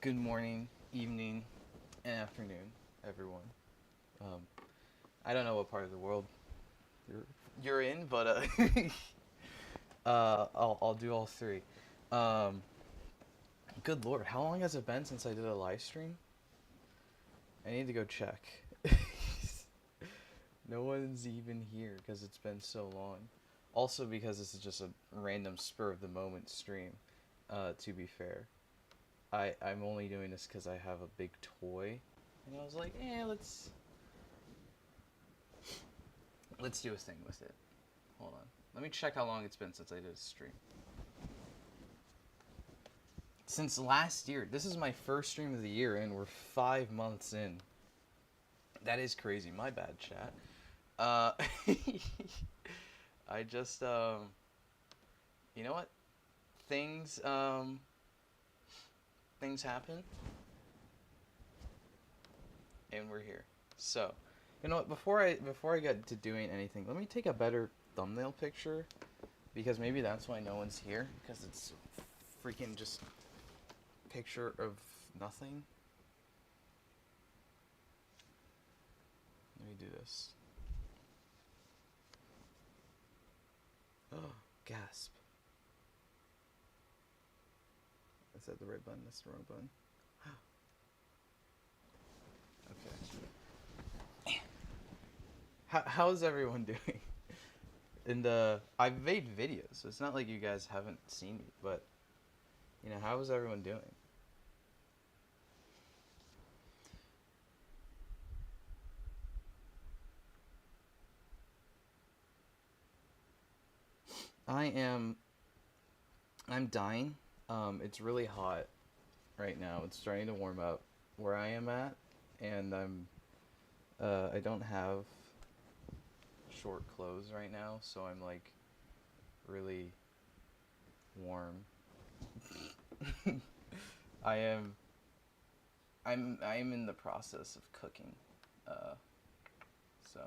Good morning, evening, and afternoon, everyone. Um, I don't know what part of the world you're you're in, but I'll do all three. Um, Good lord, how long has it been since I did a live stream? I need to go check. No one's even here because it's been so long. Also because this is just a random spur of the moment stream. To be fair, I'm only doing this because I have a big toy, and I was like, let's do a thing with it. Hold on. Let me check how long it's been since I did a stream. Since last year. This is my first stream of the year, and we're 5 months in. That is crazy. My bad, chat. Uh, I just, you know what? Things, things happen, and we're here. So, you know what? Before I get to doing anything, let me take a better thumbnail picture, because maybe that's why no one's here, because it's freaking just picture of nothing. Let me do this. Oh, gasp. Is that the right button? That's the wrong button. Okay. How's everyone doing? And I've made videos, so it's not like you guys haven't seen me, but how is everyone doing? I am. I'm dying. It's really hot right now. It's starting to warm up where I am at, and I don't have short clothes right now, so I'm like really warm. I am. I'm in the process of cooking, uh, so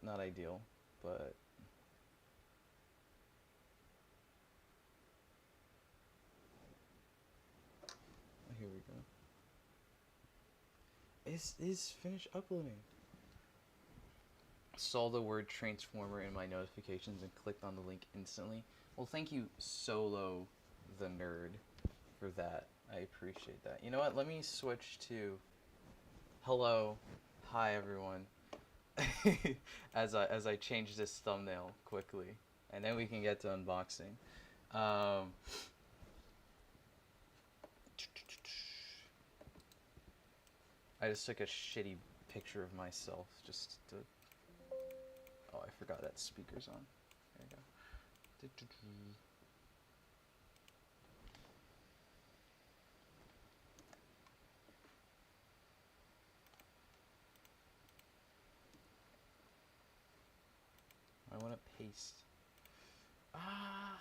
not ideal, but here we go. Is finished uploading. Saw the word transformer in my notifications and clicked on the link instantly. Well, thank you, Solo the Nerd, for that. I appreciate that. You know what? Let me switch to hello, hi everyone, as I change this thumbnail quickly, and then we can get to unboxing. Um, I just took a shitty picture of myself just to. Oh, I forgot that speaker's on. There you go. I want to paste. Ah!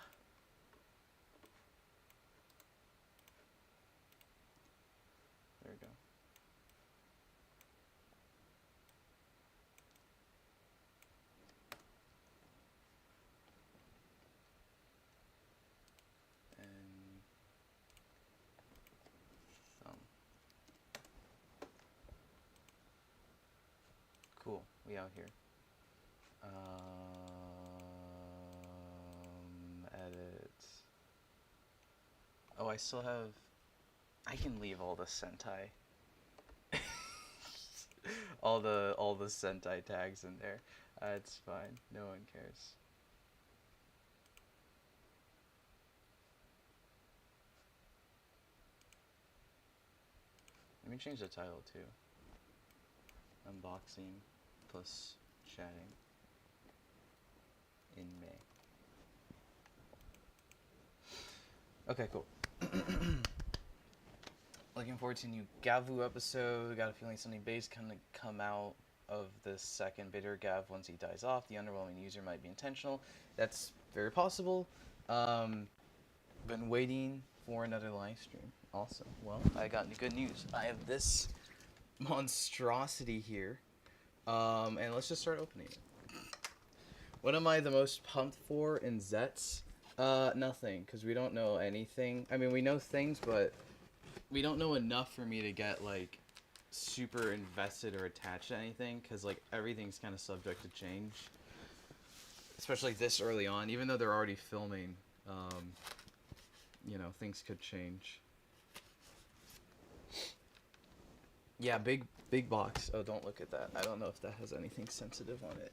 There we go. And thumb. Cool. We out here. Edit. Oh, I still have. I can leave all the Sentai. all the Sentai tags in there. It's fine. No one cares. Let me change the title too. Unboxing plus chatting in May. Okay, cool. Looking forward to a new Gavu episode. Got a feeling something base gonna come out of the second bitter Gav once he dies off. The underwhelming user might be intentional. That's very possible. Been waiting for another live stream. Also, well, I got good news. I have this monstrosity here, and let's just start opening it. What am I the most pumped for in Zets? Nothing, because we don't know anything. I mean, we know things, but we don't know enough for me to get, like, super invested or attached to anything, because, like, everything's kind of subject to change. Especially this early on, even though they're already filming, you know, things could change. Yeah, big box. Oh, don't look at that. I don't know if that has anything sensitive on it.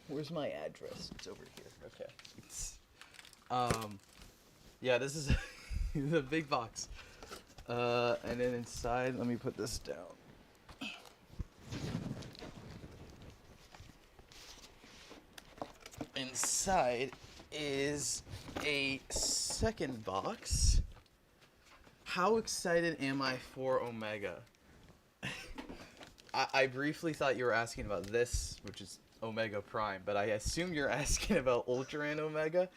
Where's my address? It's over here. Okay. Yeah, this is the big box. And then inside, let me put this down. Inside is a second box. How excited am I for Omega? I briefly thought you were asking about this, which is Omega Prime, but I assume you're asking about Ultra and Omega.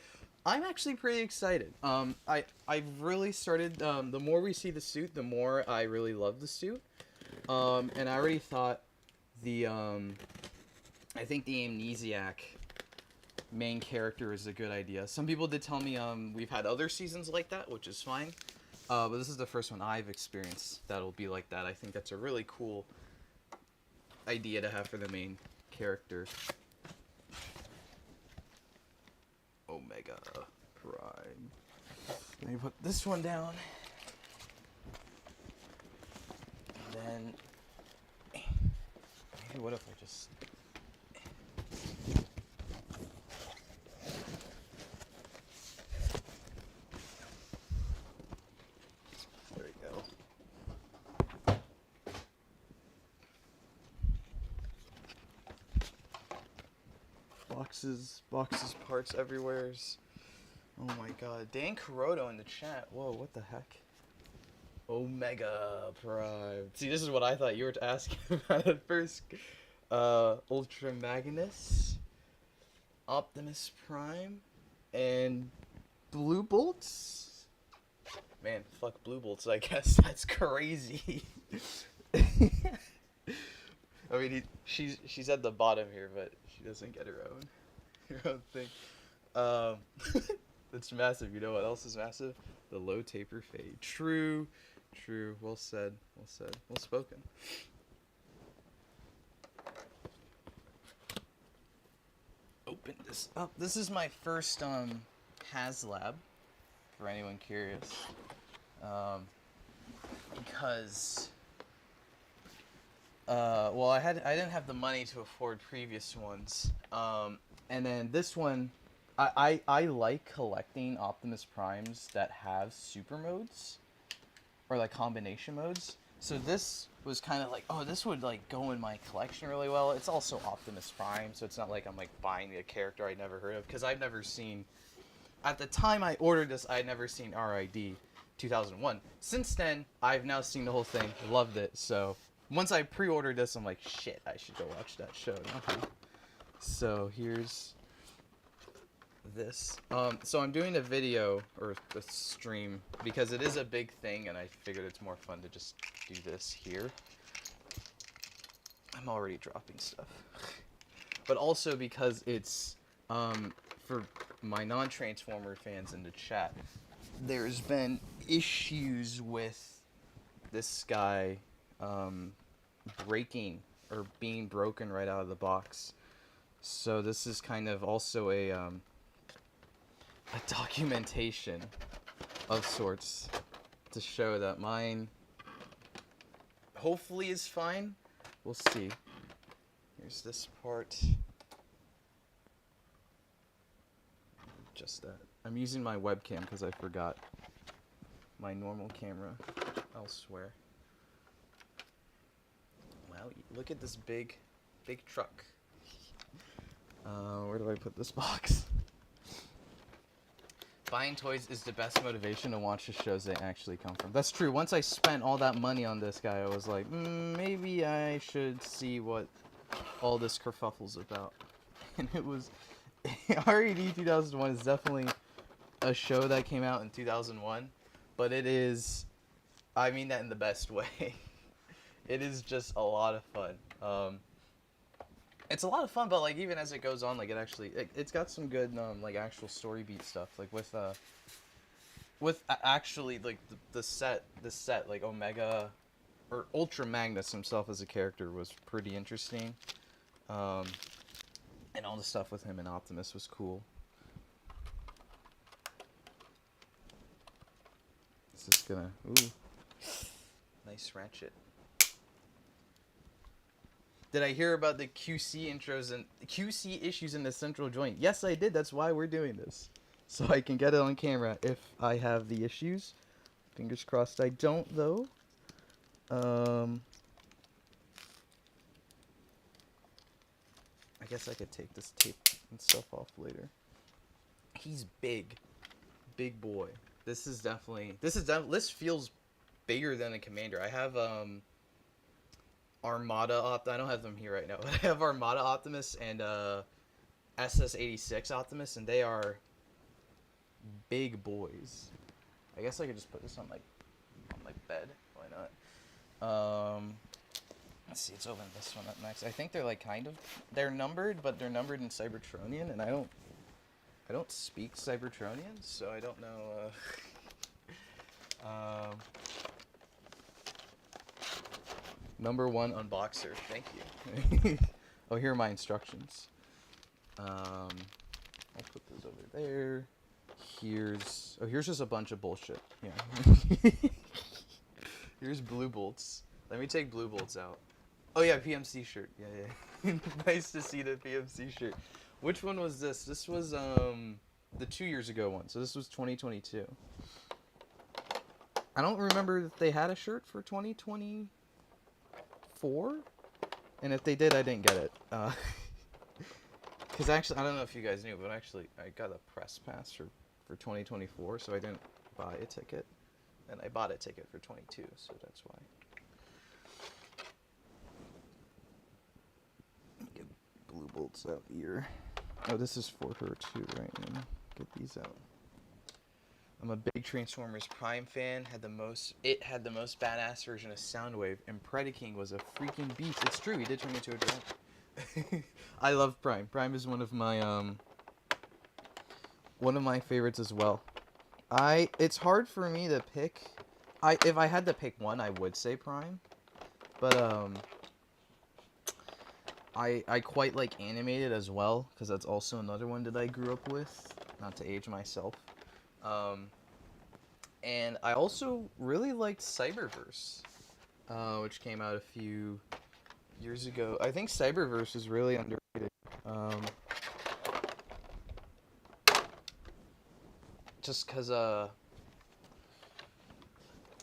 I'm actually pretty excited. I've really started. The more we see the suit, the more I really love the suit. And I already thought the I think the Amnesiac main character is a good idea. Some people did tell me we've had other seasons like that, which is fine. But this is the first one I've experienced that'll be like that. I think that's a really cool idea to have for the main character. Omega Prime. Let me put this one down. And then maybe what if I just there we go. Boxes, parts everywheres. Oh my god. Dan Kuroto in the chat. Whoa, what the heck? Omega Prime. See, this is what I thought you were asking about at first. Ultra Magnus, Optimus Prime, and Blue Bolts? Man, fuck Blue Bolts, I guess. That's crazy. I mean, she's at the bottom here, but she doesn't get her own thing. It's massive. You know what else is massive? The low taper fade. True. Well said. Well spoken. Open this up. This is my first HasLab. For anyone curious, because. Well, I didn't have the money to afford previous ones, and then this one, I like collecting Optimus Primes that have super modes, or like combination modes. So this was kind of like, oh, this would like go in my collection really well. It's also Optimus Prime, so it's not like I'm like buying a character I'd never heard of, because I've never seen. At the time I ordered this, I'd never seen RID 2001. Since then, I've now seen the whole thing, loved it. So once I pre-ordered this, I'm like, shit, I should go watch that show now. So here's this. So I'm doing a video, or a stream, because it is a big thing, and I figured it's more fun to just do this here. I'm already dropping stuff. But also because it's, for my non-Transformer fans in the chat, there's been issues with this guy, breaking or being broken right out of the box. So this is kind of also a documentation of sorts to show that mine hopefully is fine. We'll see. Here's this part. Just that. I'm using my webcam because I forgot my normal camera elsewhere. Wow, look at this big truck. Where do I put this box? Buying toys is the best motivation to watch the shows they actually come from. That's true. Once I spent all that money on this guy, I was like, maybe I should see what all this kerfuffle's about. And it was... RED 2001 is definitely a show that came out in 2001, but it is... I mean that in the best way. It is just a lot of fun. It's a lot of fun, but like even as it goes on, like it's got some good like actual story beat stuff, like actually like the set like Omega or Ultra Magnus himself as a character was pretty interesting, um, and all the stuff with him and Optimus was cool. This is gonna nice ratchet. Did I hear about the QC intros and QC issues in the central joint? Yes, I did. That's why we're doing this. So I can get it on camera if I have the issues. Fingers crossed I don't, though. I guess I could take this tape and stuff off later. He's big. Big boy. This feels bigger than a Commander. I have, Armada I don't have them here right now, but I have Armada Optimus and SS86 Optimus, and they are big boys. I guess I could just put this on my bed. Why not? Let's see. Let's open this one up next. I think they're like they're numbered, but they're numbered in Cybertronian, and I don't speak Cybertronian, so I don't know. Number 1 unboxer. Thank you. Oh, here are my instructions. I'll put those over there. Here's just a bunch of bullshit. Yeah. Here's Blue Bolts. Let me take Blue Bolts out. Oh yeah, PMC shirt. Yeah. Nice to see the PMC shirt. Which one was this? This was the 2 years ago one. So this was 2022. I don't remember if they had a shirt for 2024. And if they did, I didn't get it. Because actually, I don't know if you guys knew, but actually, I got a press pass for 2024, so I didn't buy a ticket. And I bought a ticket for 22, so that's why. Get Blue Bolts out here. Oh, this is for her too, right? Get these out. I'm a big Transformers Prime fan. It had the most badass version of Soundwave, and Predaking was a freaking beast. It's true, he did turn into a drone. I love Prime. Prime is one of my favorites as well. It's hard for me to pick. If I had to pick one, I would say Prime. But I quite like Animated as well, because that's also another one that I grew up with. Not to age myself. And I also really liked Cyberverse, which came out a few years ago. I think Cyberverse is really underrated. Just because,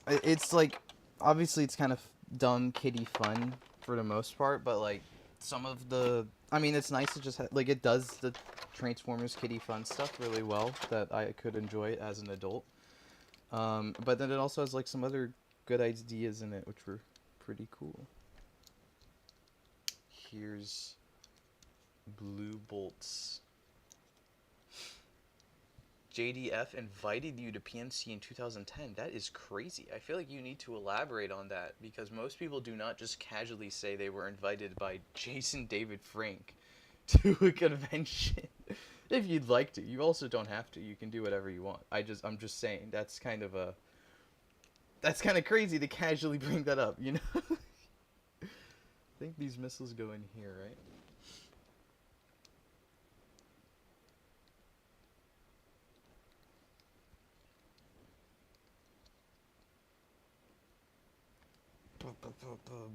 it's like, obviously it's kind of dumb, kiddie fun for the most part, but like, some of the, I mean, it's nice to just have, like, it does the Transformers kiddie fun stuff really well that I could enjoy as an adult. But then it also has like some other good ideas in it, which were pretty cool. Here's Blue Bolts. JDF invited you to PNC in 2010. That is crazy. I feel like you need to elaborate on that, because most people do not just casually say they were invited by Jason David Frank to a convention. If you'd like to. You also don't have to. You can do whatever you want. I'm just saying, that's kind of crazy to casually bring that up, you know? I think these missiles go in here, right?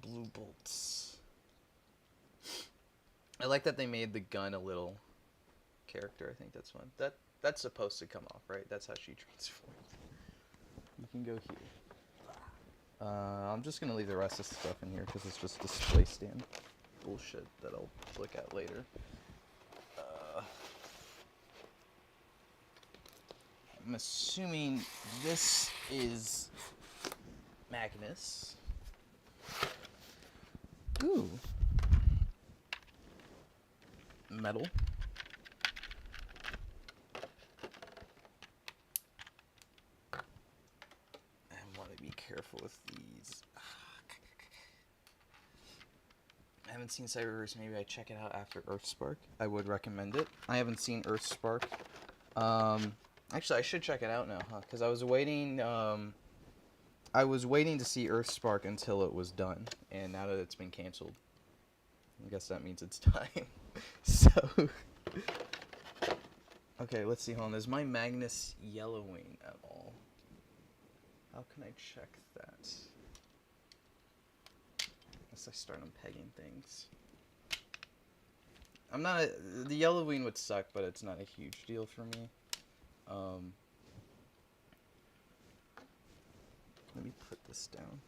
Blue Bolts. I like that they made the gun a little character. I think that's fun. That's supposed to come off, right? That's how she transforms. You can go here. I'm just gonna leave the rest of the stuff in here because it's just display stand bullshit that I'll look at later. I'm assuming this is Magnus. Ooh. Metal. I want to be careful with these. haven't seen Cyberverse. Maybe I check it out after Earthspark. I would recommend it. I haven't seen Earthspark. Actually, I should check it out now, huh? Because I was waiting. I was waiting to see Earthspark until it was done, and now that it's been canceled, I guess that means it's time. So, okay, let's see. Hold on. Is my Magnus yellowing at all? How can I check that? Unless I start unpegging things. I'm not. The yellowing would suck, but it's not a huge deal for me. Let me put this down.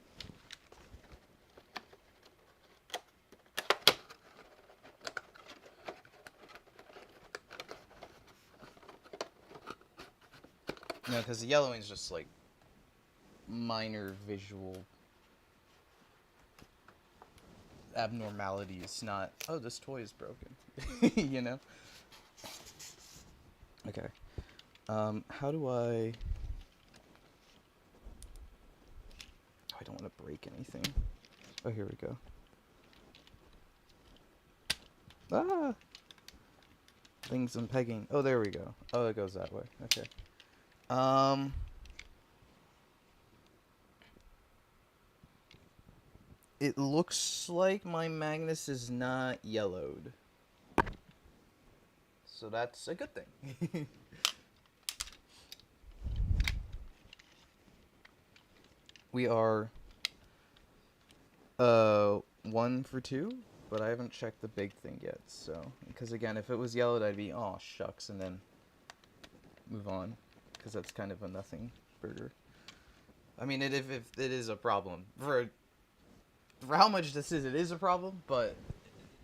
No, because the yellowing is just like minor visual abnormalities, not, oh, this toy is broken. You know? Okay. How do I... Oh, I don't want to break anything. Oh, here we go. Ah! Things I'm pegging. Oh, there we go. Oh, it goes that way. Okay. It looks like my Magnus is not yellowed. So that's a good thing. We are 1 for 2, but I haven't checked the big thing yet. So, because again, if it was yellowed, I'd be, oh shucks, and then move on, because that's kind of a nothing burger. I mean, if it is a problem for how much this is, it is a problem, but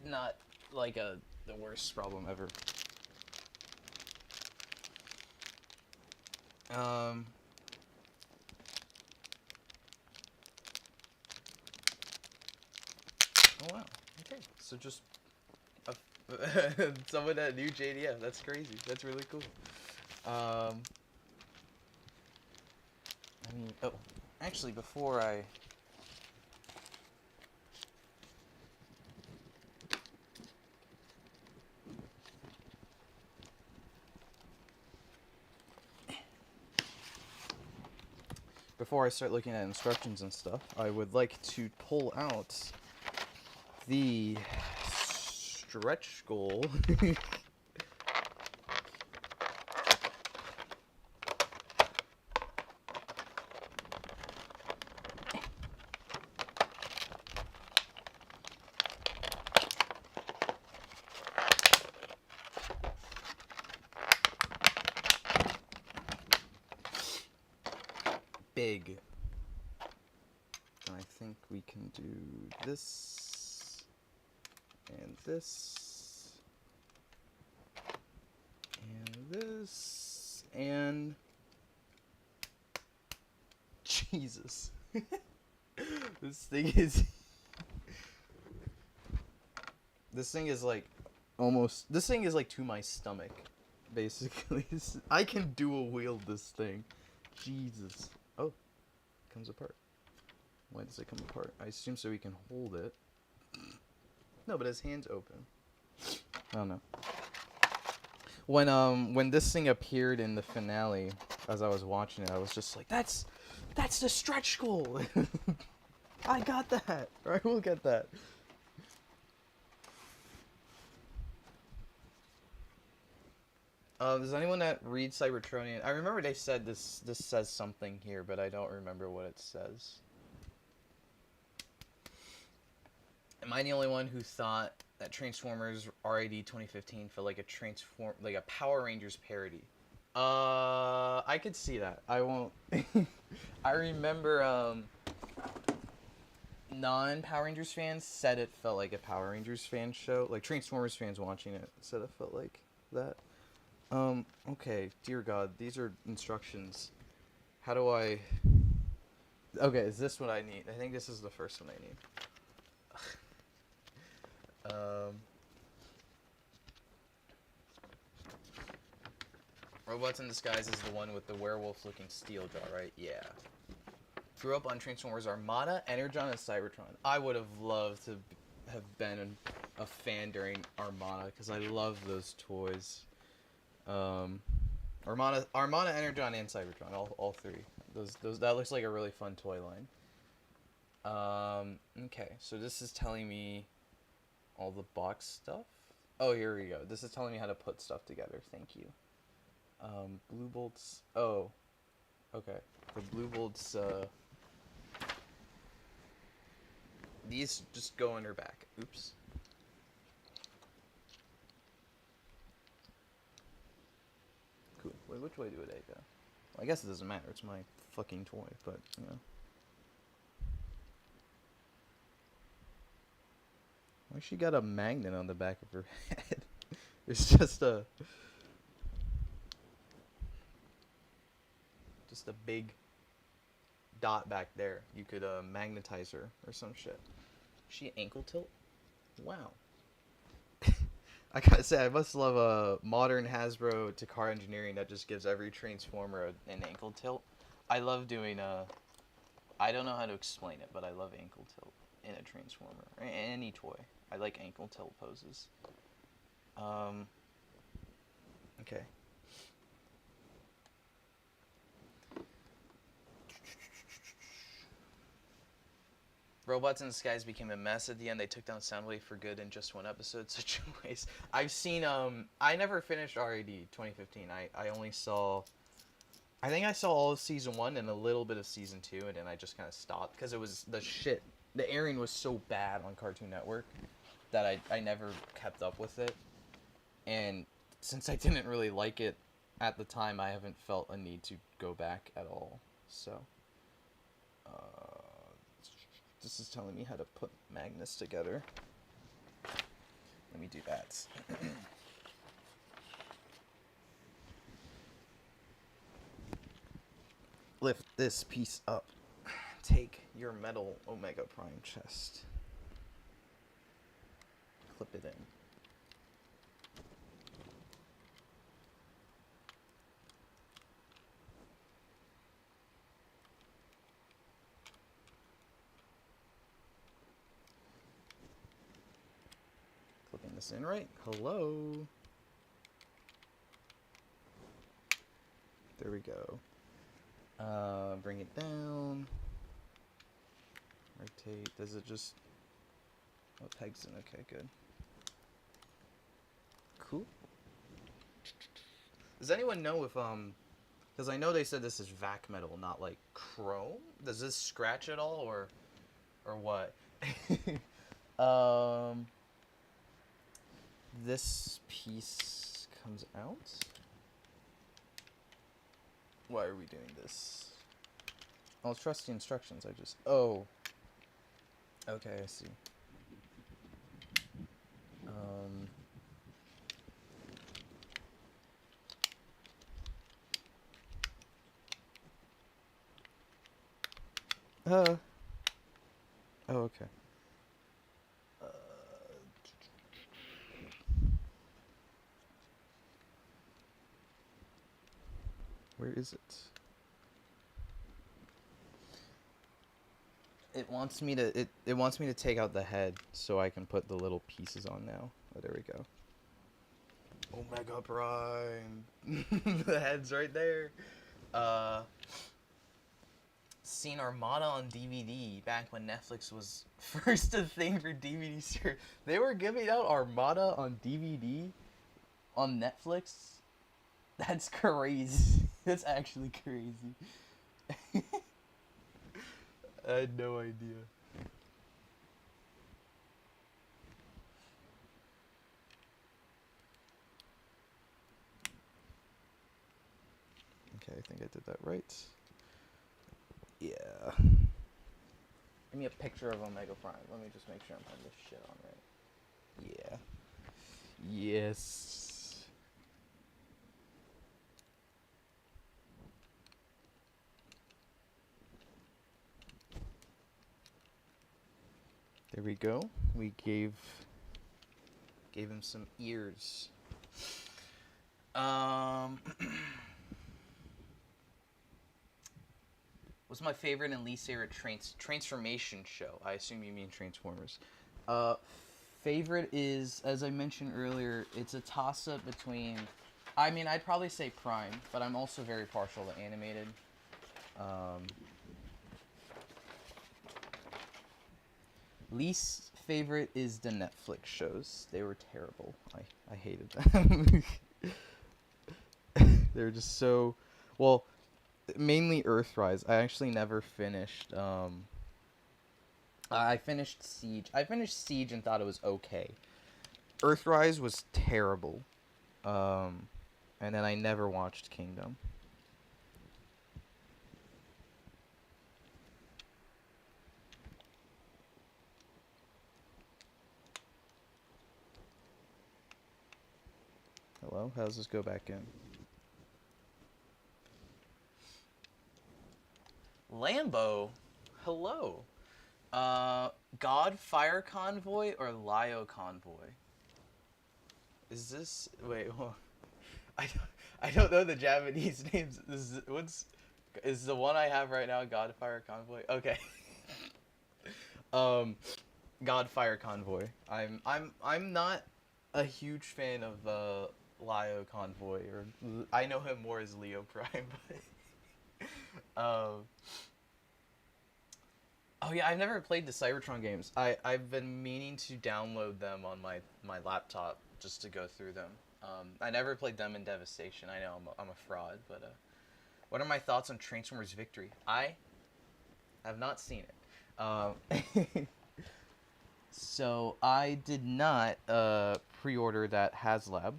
not like the worst problem ever. Oh wow. Okay. So just someone that knew JDF. That's crazy. That's really cool. I mean, oh, actually, before I. Before I start looking at instructions and stuff, I would like to pull out the stretch goal. Big. I think we can do this and this and this and Jesus. This thing is this thing is like almost, this thing is like to my stomach basically. I can dual wield this thing. Jesus. Oh, it comes apart. Why does it come apart? I assume so he can hold it. No, but his hand's open. I don't know. When this thing appeared in the finale, as I was watching it, I was just like, that's the stretch goal. I got that. Or I will get that. Does anyone that reads Cybertronian? I remember they said this says something here, but I don't remember what it says. Am I the only one who thought that Transformers RAD 2015 felt like a Power Rangers parody? I could see that. I won't. I remember non-Power Rangers fans said it felt like a Power Rangers fan show. Like Transformers fans watching it said it felt like that. Okay, dear God, these are instructions. How do I... Okay, is this what I need? I think this is the first one I need. Robots in Disguise is the one with the werewolf-looking steel jaw, right? Yeah. Grew up on Transformers Armada, Energon, and Cybertron. I would have loved to have been a fan during Armada because I love those toys. Armada, Energon, and Cybertron, all three. Those that looks like a really fun toy line. Okay, so this is telling me all the box stuff. Oh, here we go. This is telling me how to put stuff together. Thank you. Blue bolts. Oh, okay. The blue bolts. These just go on her back. Oops. Cool. Wait, which way do they go? Well, I guess it doesn't matter. It's my fucking toy, but you know. Why she got a magnet on the back of her head? It's just a big dot back there. You could magnetize her or some shit. Is she ankle tilt? Wow. I gotta say, I must love a modern Hasbro to car engineering that just gives every Transformer an ankle tilt. I love doing I don't know how to explain it, but I love ankle tilt in a Transformer. Any toy. I like ankle tilt poses. Okay. Robots in Disguise became a mess at the end. They took down Soundwave for good in just one episode. Such a waste. I've seen, I never finished RAD 2015. I only saw, I think I saw all of season 1 and a little bit of season 2, and then I just kind of stopped because it was the airing was so bad on Cartoon Network that I never kept up with it. And since I didn't really like it at the time, I haven't felt a need to go back at all. So, this is telling me how to put magnets together. Let me do that. Lift this piece up. Take your metal Omega Prime chest. Clip it in. Clipping this in right. Hello. There we go. Bring it down. Rotate. Does it just... Oh, pegs in. Okay, good. Cool. Does anyone know if, because I know they said this is vac metal, not like chrome. Does this scratch at all, or what? This piece comes out. Why are we doing this? I'll trust the instructions. I just... Oh. Okay, I see. Oh, okay. Where is it? It wants me to it wants me to take out the head so I can put the little pieces on now. Oh, there we go. Omega Prime. The head's right there. Seen Armada on DVD back when Netflix was first a thing for DVD series. They were giving out Armada on DVD on Netflix. That's crazy. That's actually crazy. I had no idea. Okay, I think I did that right. Yeah. Give me a picture of Omega Prime. Let me just make sure I'm putting this shit on right. Yeah. Yes. There we go. We gave him some ears. What's my favorite and least favorite transformation show? I assume you mean Transformers. Uh, favorite is, as I mentioned earlier, it's a toss-up between... I mean, I'd probably say Prime, but I'm also very partial to animated. Least favorite is the Netflix shows. They were terrible. I hated them. They're just so... Well, mainly Earthrise. I actually never finished... I finished Siege. I finished Siege and thought it was okay. Earthrise was terrible. And then I never watched Kingdom. Hello? How does this go back in? Lambo? Hello. God Fire Convoy or Lio Convoy? Is this... Wait, hold on. I don't know the Japanese names. Is the one I have right now God Fire Convoy? Okay. God Fire Convoy. I'm not a huge fan of Lio Convoy, or I know him more as Leo Prime. But, oh yeah, I've never played the Cybertron games. I've been meaning to download them on my laptop just to go through them. I never played them in Devastation. I know I'm a fraud, but what are my thoughts on Transformers Victory? I have not seen it. So I did not pre-order that HasLab,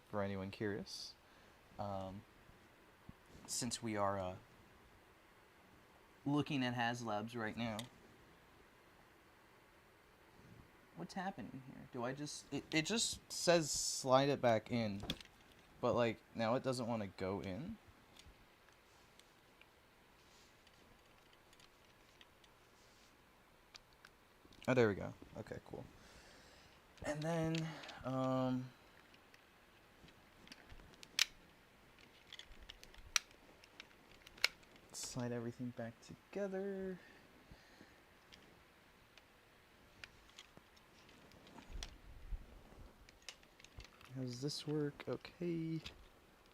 for anyone curious. Since we are looking at HasLabs right now. What's happening here? Do I just... It just says slide it back in. But, like, now it doesn't want to go in. Oh, there we go. Okay, cool. And then, slide everything back together. How does this work? Okay.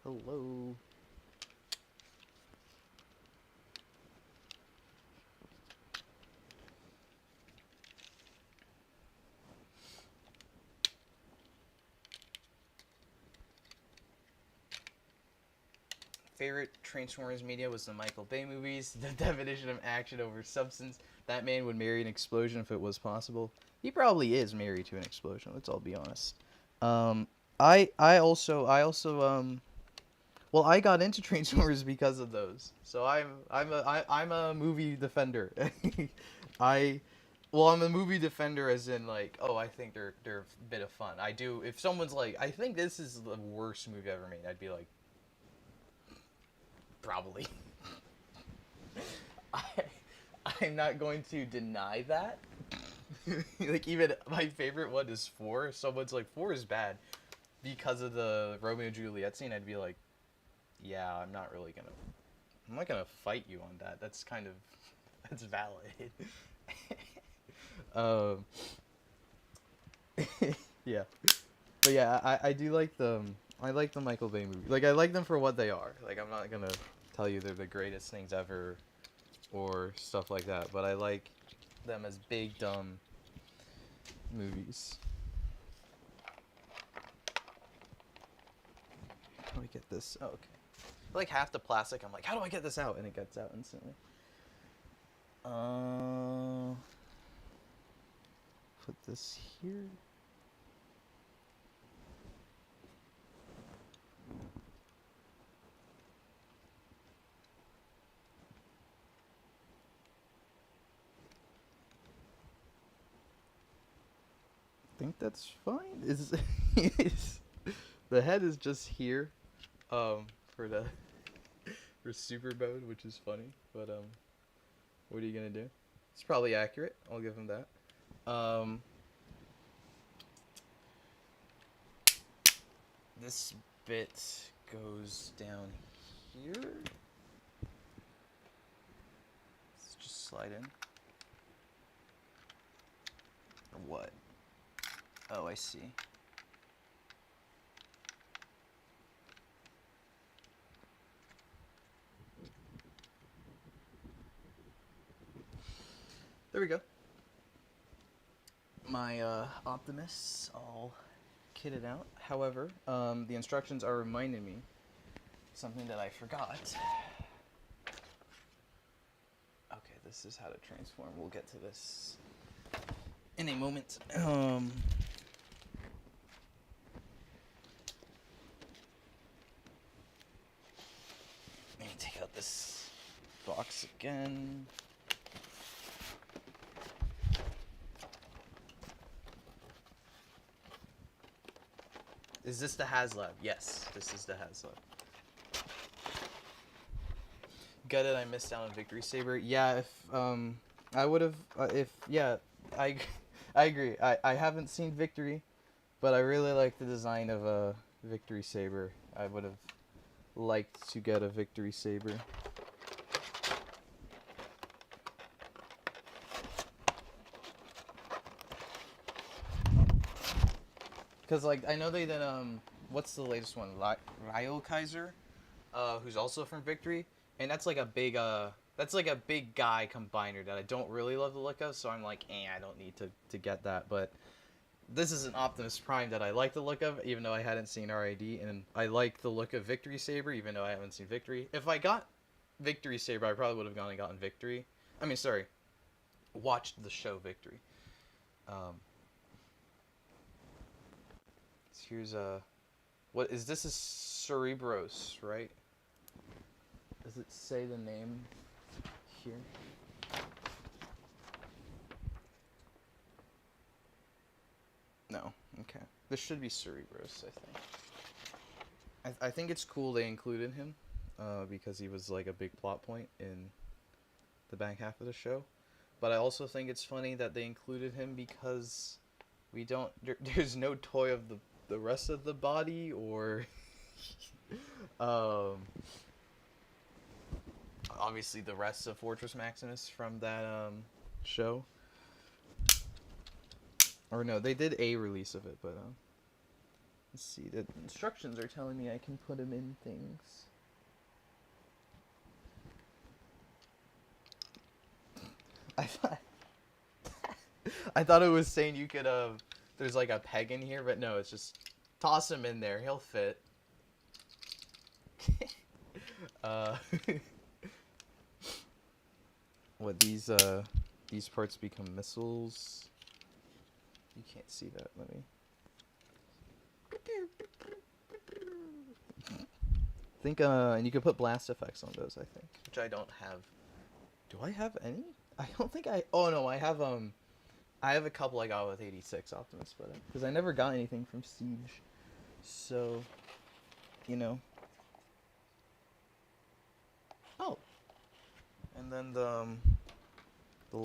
Hello. Favorite Transformers media was the Michael Bay movies. The definition of action over substance. That man would marry an explosion if it was possible. He probably is married to an explosion. Let's all be honest. I also well, I got into Transformers because of those. So I'm a movie defender. I'm a movie defender as in, like, oh, I think they're a bit of fun. I do. If someone's like, I think this is the worst movie ever made, I'd be like, probably. I'm not going to deny that. Like, even my favorite one is 4. If someone's like, 4 is bad because of the Romeo and Juliet scene, I'd be like, yeah, I'm not gonna fight you on that. That's kind of, that's valid. Yeah. But yeah, I do like them. I like the Michael Bay movies. Like, I like them for what they are. Like, I'm not gonna tell you they're the greatest things ever or stuff like that, but I like them as big, dumb movies. How do I get this? Oh, okay. Like, half the plastic, I'm like, how do I get this out? And it gets out instantly. Put this here. I think that's fine. Is the head is just here, for super mode, which is funny. But what are you gonna do? It's probably accurate. I'll give him that. This bit goes down here. Let's just slide in. What? Oh, I see. There we go. My Optimus all kitted out. However, the instructions are reminding me something that I forgot. Okay, this is how to transform. We'll get to this in a moment. Let me take out this box again. Is this the HasLab? Yes, this is the HasLab. Gutted I missed out on Victory Saber. Yeah, if I would have I I agree. I haven't seen Victory, but I really like the design of a Victory Saber. I would have liked to get a Victory Saber. Cause like I know they did what's the latest one? Ryo Kaiser, who's also from Victory, and that's like a big guy combiner that I don't really love the look of, so I'm like, I don't need to get that. But this is an Optimus Prime that I like the look of, even though I hadn't seen RID, and I like the look of Victory Saber, even though I haven't seen Victory. If I got Victory Saber, I probably would have gone and gotten Victory. I mean, sorry, watched the show Victory. Here's what is this? Is Cerebros, right? Does it say the name here? No. Okay. This should be Cerebros, I think. I think it's cool they included him, because he was like a big plot point in the back half of the show. But I also think it's funny that they included him because we don't. There's no toy of the rest of the body, or obviously the rest of Fortress Maximus from that show. Or no, they did a release of it, but let's see. The instructions are telling me I can put him in things. I thought it was saying you could there's like a peg in here, but no, it's just toss him in there. He'll fit. What, these parts become missiles? You can't see that. Let me. Think and you can put blast effects on those, I think, which I don't have. Do I have any? I don't think I. Oh no, I have a couple I got with 86 Optimus, but because I never got anything from Siege, so you know. Oh, and then the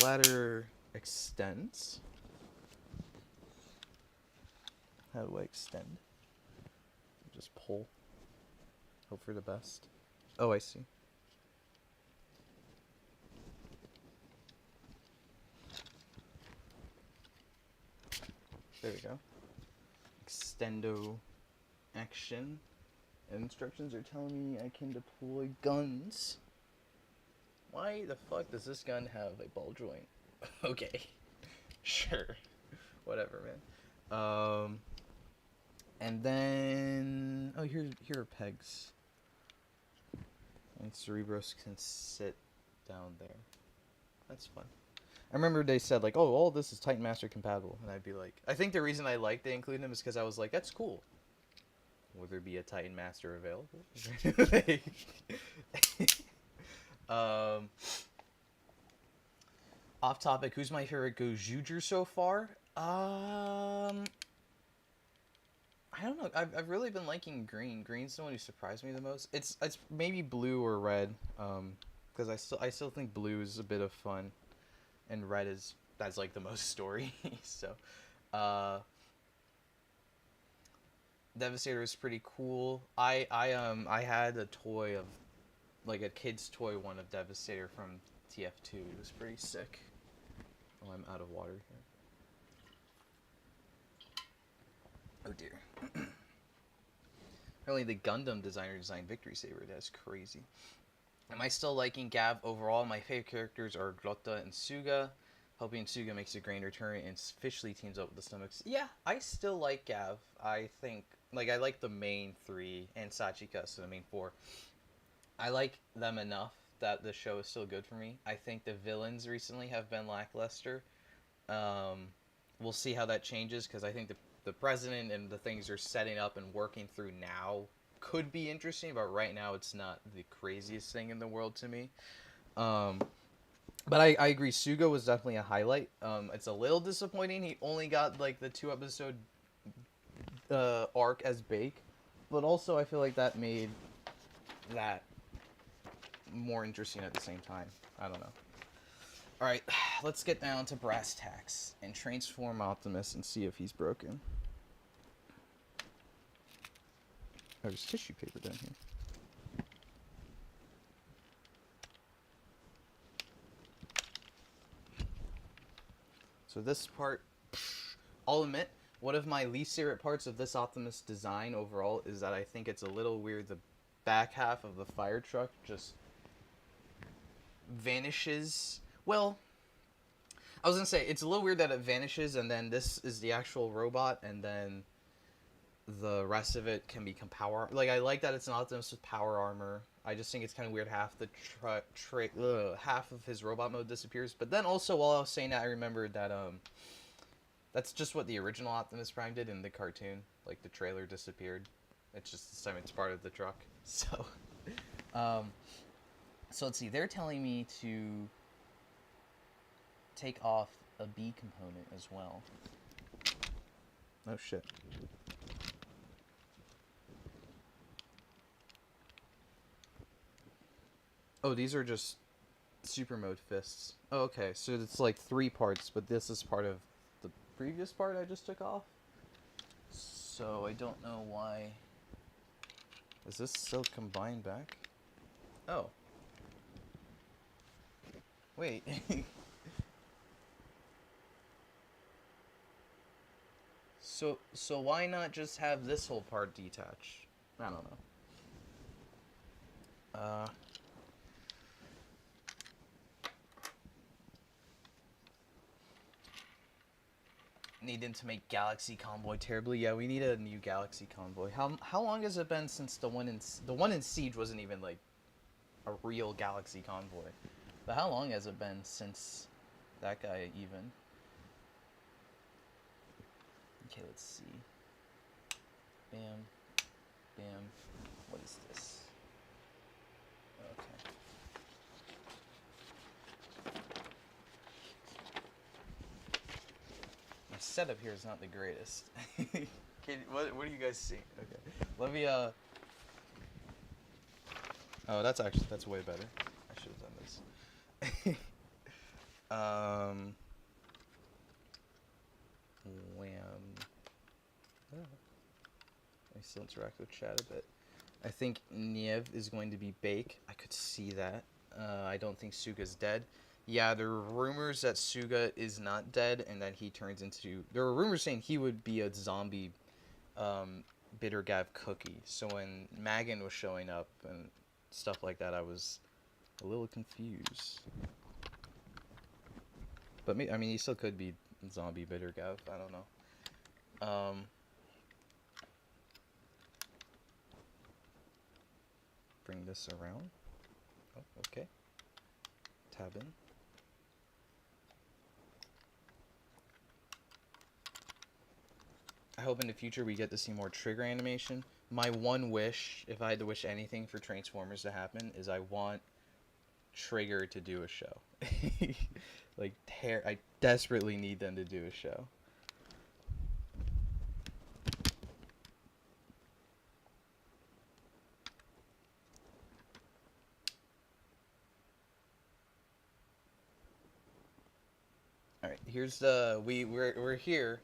ladder extends. How do I extend? Just pull. Hope for the best. Oh, I see. There we go. Extendo action. And instructions are telling me I can deploy guns. Why the fuck does this gun have a ball joint? Okay. Sure. Whatever, man. And then here are pegs. And Cerebros can sit down there. That's fun. I remember they said like, oh, all this is Titan Master compatible, and I'd be like, I think the reason I like they include him is because I was like, that's cool. Will there be a Titan Master available? Off topic. Who's my favorite Gojuju so far? I don't know. I've really been liking green. Green's the one who surprised me the most. It's maybe blue or red. Because I still think blue is a bit of fun, and red that's like the most story. So, Devastator is pretty cool. I had a toy of, like a kid's toy one of Devastator from TF2. It was pretty sick. Oh, I'm out of water here. dear. Apparently the Gundam designer designed Victory Saber. That's crazy. Am I still liking Gav overall? My favorite characters are Grotta and Suga. Hoping Suga makes a grand return and officially teams up with the Stomachs. Yeah, I still like Gav. I think, like, I like the main three and Sachika, so the main four. I like them enough that the show is still good for me. I think the villains recently have been lackluster. We'll see how that changes, because I think the president and the things they're setting up and working through now could be interesting, but right now it's not the craziest thing in the world to me. But I agree, Suga was definitely a highlight. It's a little disappointing he only got like the 2 episode arc as Bake, but also I feel like that made that more interesting at the same time. I don't know. Alright, let's get down to brass tacks and transform Optimus and see if he's broken. Oh, there's tissue paper down here. So this part, I'll admit, one of my least favorite parts of this Optimus design overall is that I think it's a little weird. The back half of the fire truck just vanishes. Well, I was gonna say, it's a little weird that it vanishes and then this is the actual robot and then the rest of it can become power. Like, I like that it's an Optimus with power armor. I just think it's kind of weird half half of his robot mode disappears. But then also, while I was saying that, I remembered that that's just what the original Optimus Prime did in the cartoon. Like, the trailer disappeared. It's just this time it's part of the truck. So, so let's see. They're telling me to take off a B component as well. Oh shit. Oh, these are just super mode fists. Oh, okay, so it's like 3 parts, but this is part of the previous part I just took off. So I don't know why. Is this still combined back? Oh. Wait. So why not just have this whole part detach? I don't know. Needing to make Galaxy Convoy terribly. Yeah, we need a new Galaxy Convoy. How long has it been since the one in Siege wasn't even like a real Galaxy Convoy? But how long has it been since that guy even? Okay, let's see. Bam, bam. What is this? Okay. My setup here is not the greatest. What do you guys see? Okay. Let me Oh, that's way better. I should have done this. Wham. Oh. I still interact with chat a bit. I think Niev is going to be Bake. I could see that. I don't think Suga's dead. Yeah, there are rumors that Suga is not dead and that he turns into... There were rumors saying he would be a zombie Bitter Gav cookie. So when Magan was showing up and stuff like that, I was a little confused. But I mean, he still could be zombie Bitter Gav. I don't know. Bring this around. Oh, okay. Tab in. I hope in the future we get to see more trigger animation. My one wish, if I had to wish anything for Transformers to happen, is I want Trigger to do a show. Like, I desperately need them to do a show. All right, here's the we're here.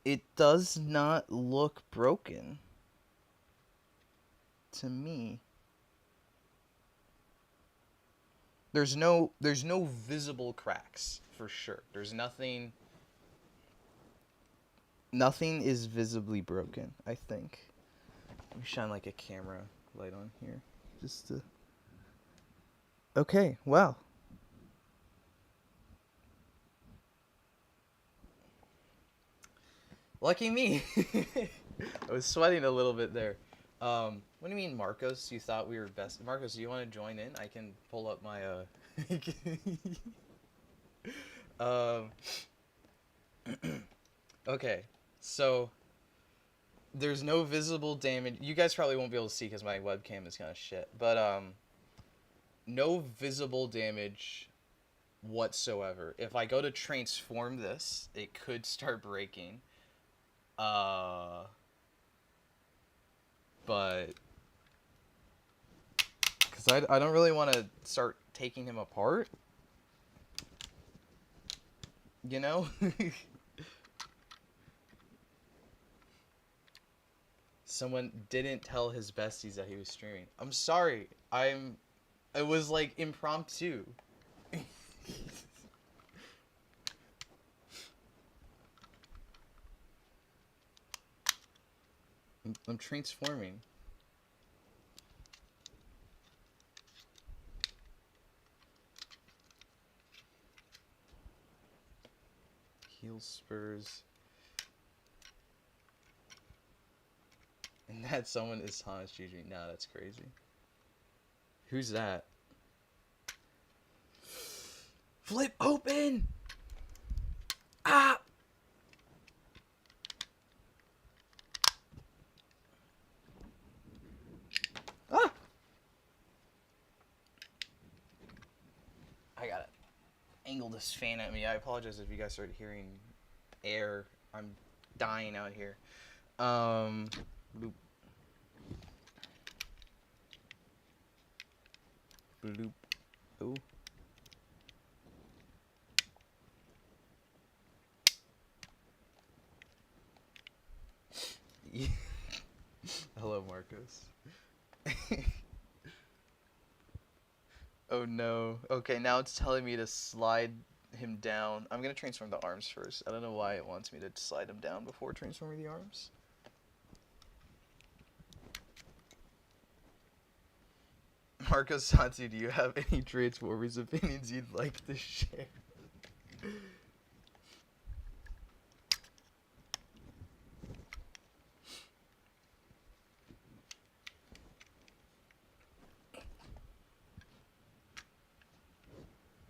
It does not look broken to me. There's no visible cracks for sure. There's nothing. Nothing is visibly broken, I think. Let me shine like a camera light on here. Just to... Okay, wow. Lucky me. I was sweating a little bit there. What do you mean, Marcos? You thought we were best? Marcos, do you want to join in? I can pull up my um. Okay, so there's no visible damage. You guys probably won't be able to see because my webcam is kind of shit. But no visible damage whatsoever. If I go to transform this, it could start breaking. But because I don't really want to start taking him apart, you know. Someone didn't tell his besties that he was streaming. I'm sorry. It was like impromptu. I'm transforming. Heel spurs. And that someone is Thomas GG. Nah, that's crazy. Who's that? Flip open! Ah! Ah! I gotta angle this fan at me. I apologize if you guys started hearing air. I'm dying out here. Bloop. Bloop. Ooh. Hello, Marcos. Oh no. Okay, now it's telling me to slide him down. I'm gonna transform the arms first. I don't know why it wants me to slide him down before transforming the arms. Marcos Santi, do you have any Transformers opinions you'd like to share?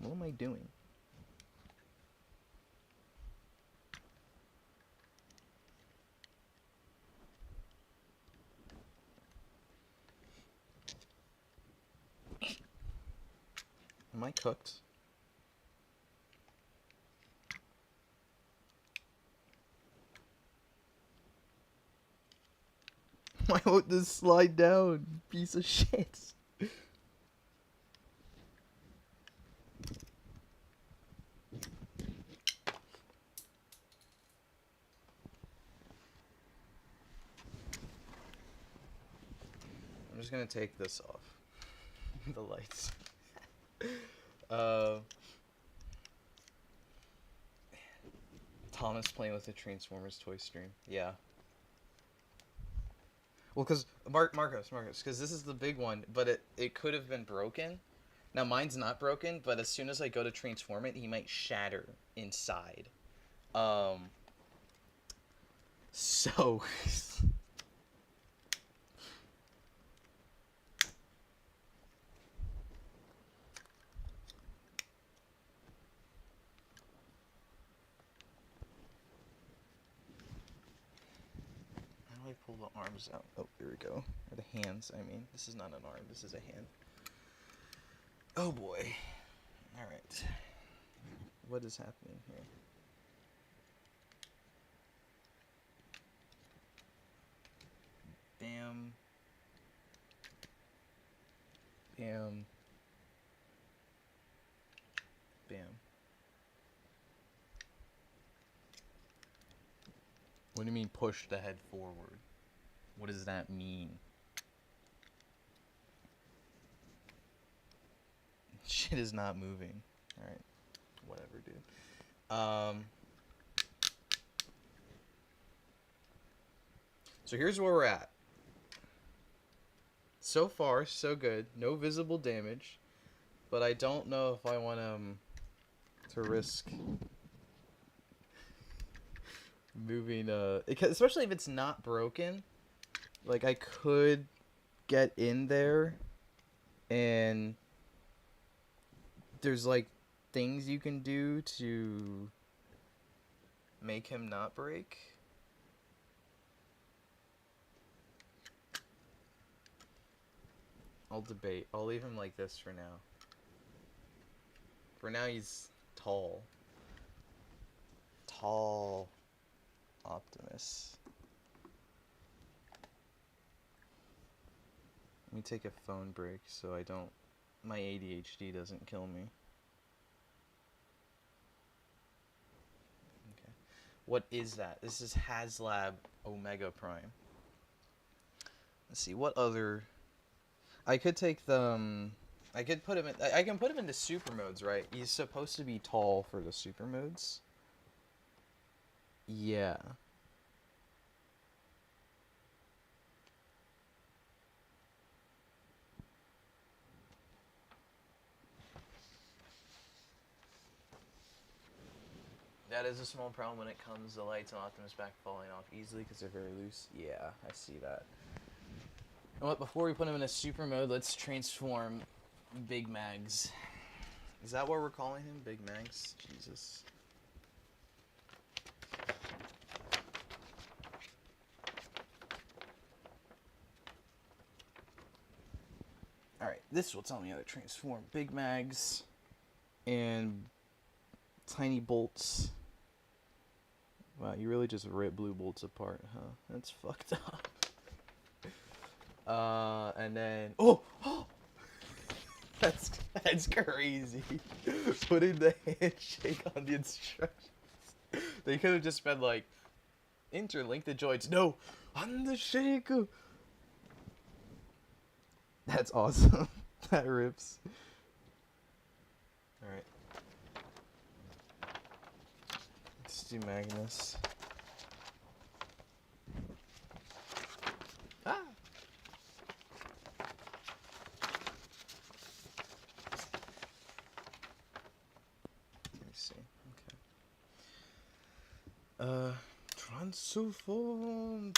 What am I doing? Am I cooked? Why won't this slide down, piece of shit? I'm just gonna take this off. The lights. Thomas playing with the Transformers toy stream. Yeah. Well, because Marcos, because this is the big one, but it could have been broken. Now mine's not broken, but as soon as I go to transform it, he might shatter inside. So. How do I pull the arms out? Oh, there we go. Or the hands, I mean. This is not an arm, this is a hand. Oh boy. Alright. What is happening here? Bam. Bam. Bam. What do you mean push the head forward? What does that mean? Shit is not moving. Alright. Whatever, dude. So here's where we're at. So far, so good. No visible damage. But I don't know if I want to risk moving, especially if it's not broken. Like, I could get in there and there's, like, things you can do to make him not break. I'll debate. I'll leave him like this for now. For now, he's tall. Tall Optimus. Let me take a phone break so my ADHD doesn't kill me. Okay. What is that? This is HasLab Omega Prime. Let's see, what other... I could take the... I can put him into super modes, right? He's supposed to be tall for the super modes. Yeah. That is a small problem when it comes to lights on Optimus back falling off easily because they're very loose. Yeah, I see that. And what? Before we put him in a super mode, let's transform Big Mags. Is that what we're calling him? Big Mags? Jesus. Alright, this will tell me how to transform Big Mags and tiny bolts. Wow, you really just rip blue bolts apart, huh? That's fucked up. And then... Oh! That's crazy. Putting the handshake on the instructions. They could have just been like, interlink the joints. No! On the shaker! That's awesome. That rips. Alright. Let's do Magnus. Ah! Let me see. Okay. Transform.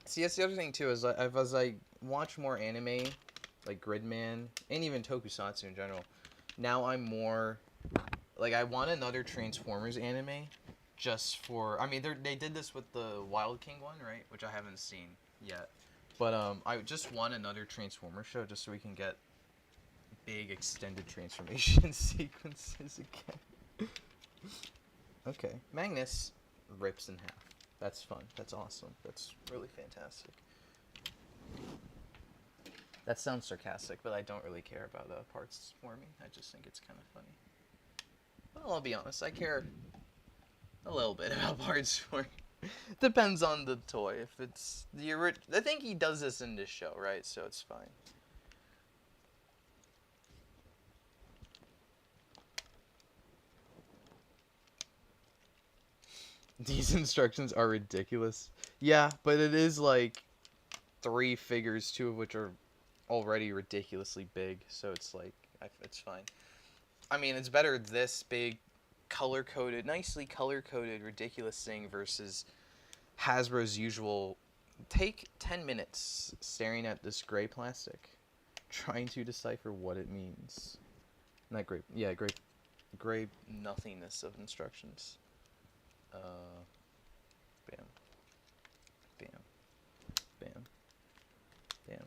See, that's the other thing too, is as I watch more anime, like Gridman, and even Tokusatsu in general, now I'm more, like, I want another Transformers anime, just for, I mean, they did this with the Wild King one, right, which I haven't seen yet, but, I just want another Transformers show, just so we can get big extended transformation sequences again. Okay, Magnus rips in half. That's fun. That's awesome. That's really fantastic. That sounds sarcastic, but I don't really care about parts forming. I just think it's kind of funny. Well, I'll be honest. I care a little bit about parts forming. Depends on the toy. If it's the I think he does this in this show, right? So it's fine. These instructions are ridiculous. Yeah, but it is like 3 figures, 2 of which are already ridiculously big, so it's like, it's fine. I mean, it's better this big, color-coded, nicely color-coded, ridiculous thing versus Hasbro's usual, take 10 minutes staring at this gray plastic, trying to decipher what it means. Not gray, yeah, gray nothingness of instructions. Bam. Bam. Bam. Bam.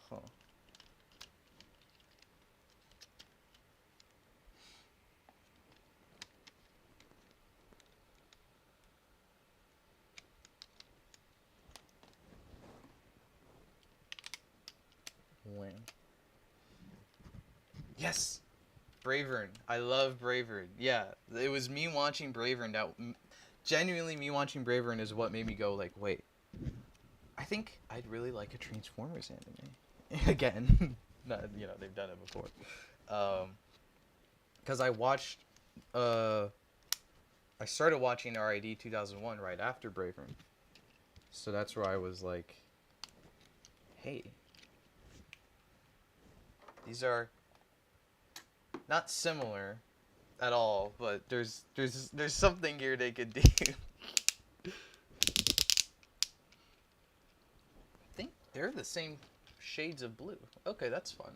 Huh. When? Yes! Bravern. I love Bravern. Yeah, it was me watching Bravern that... Genuinely, me watching Bravern is what made me go, like, wait. I think I'd really like a Transformers anime. Again. Not, they've done it before. because I watched, I started watching RID 2001 right after Braveheart. So that's where I was like, hey, these are not similar at all, but there's something here they could do. I think they're the same shades of blue. Okay, that's fun.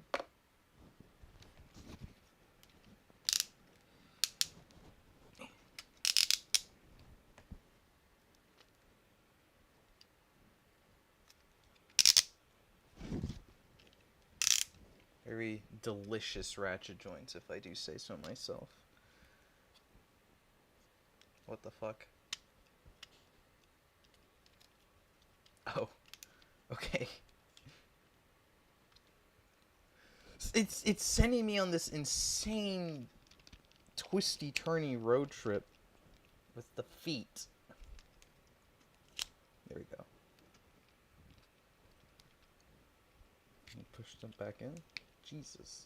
Very delicious ratchet joints, if I do say so myself. What the fuck? Oh, okay. It's sending me on this insane twisty turny road trip with the feet. There we go. Push them back in. Jesus.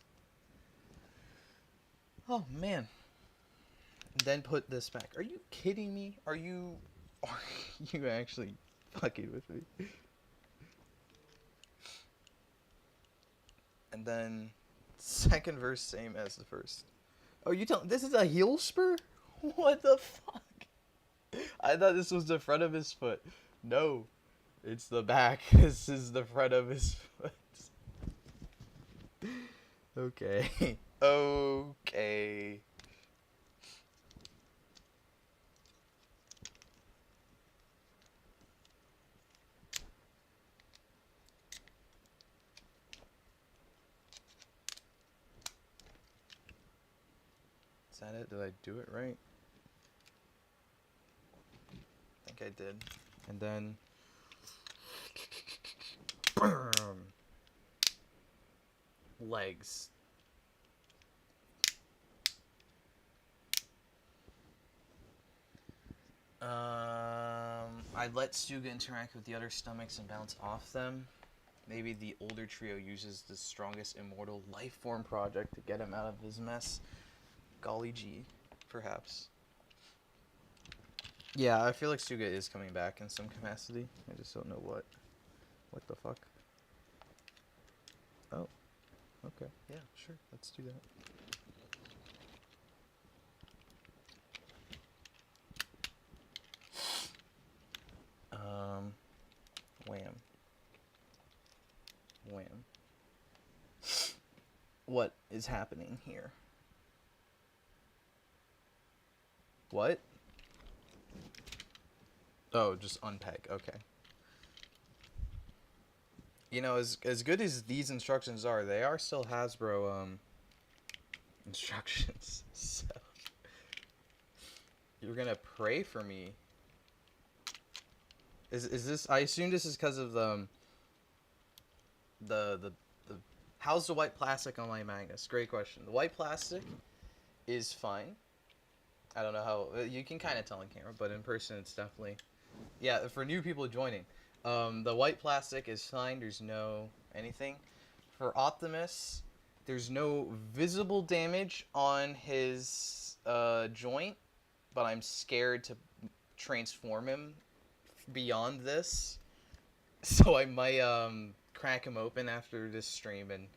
Oh man. Then put this back. Are you kidding me? Are you actually fucking with me? And then second verse same as the first. Oh, you tell this is a heel spur? What the fuck? I thought this was the front of his foot. No. It's the back. This is the front of his foot. Okay. Okay. Is that it? Did I do it right? I think I did. And then legs. I'd let Stuga interact with the other stomachs and bounce off them. Maybe the older trio uses the strongest immortal life form project to get him out of his mess. Golly gee, perhaps. Yeah, I feel like Stuga is coming back in some capacity. I just don't know what. What the fuck? Oh. Okay. Yeah, sure. Let's do that. Wham. Wham. What is happening here? What? Oh, just unpeg. Okay. You know, as good as these instructions are, they are still Hasbro instructions. So you're gonna pray for me. Is this? I assume this is because of the how's the white plastic on my Magnus? Great question. The white plastic is fine. I don't know how you can kind of tell on camera, but in person it's definitely, yeah. For new people joining, the white plastic is fine. There's no anything. For Optimus, there's no visible damage on his joint, but I'm scared to transform him beyond this, so I might crack him open after this stream and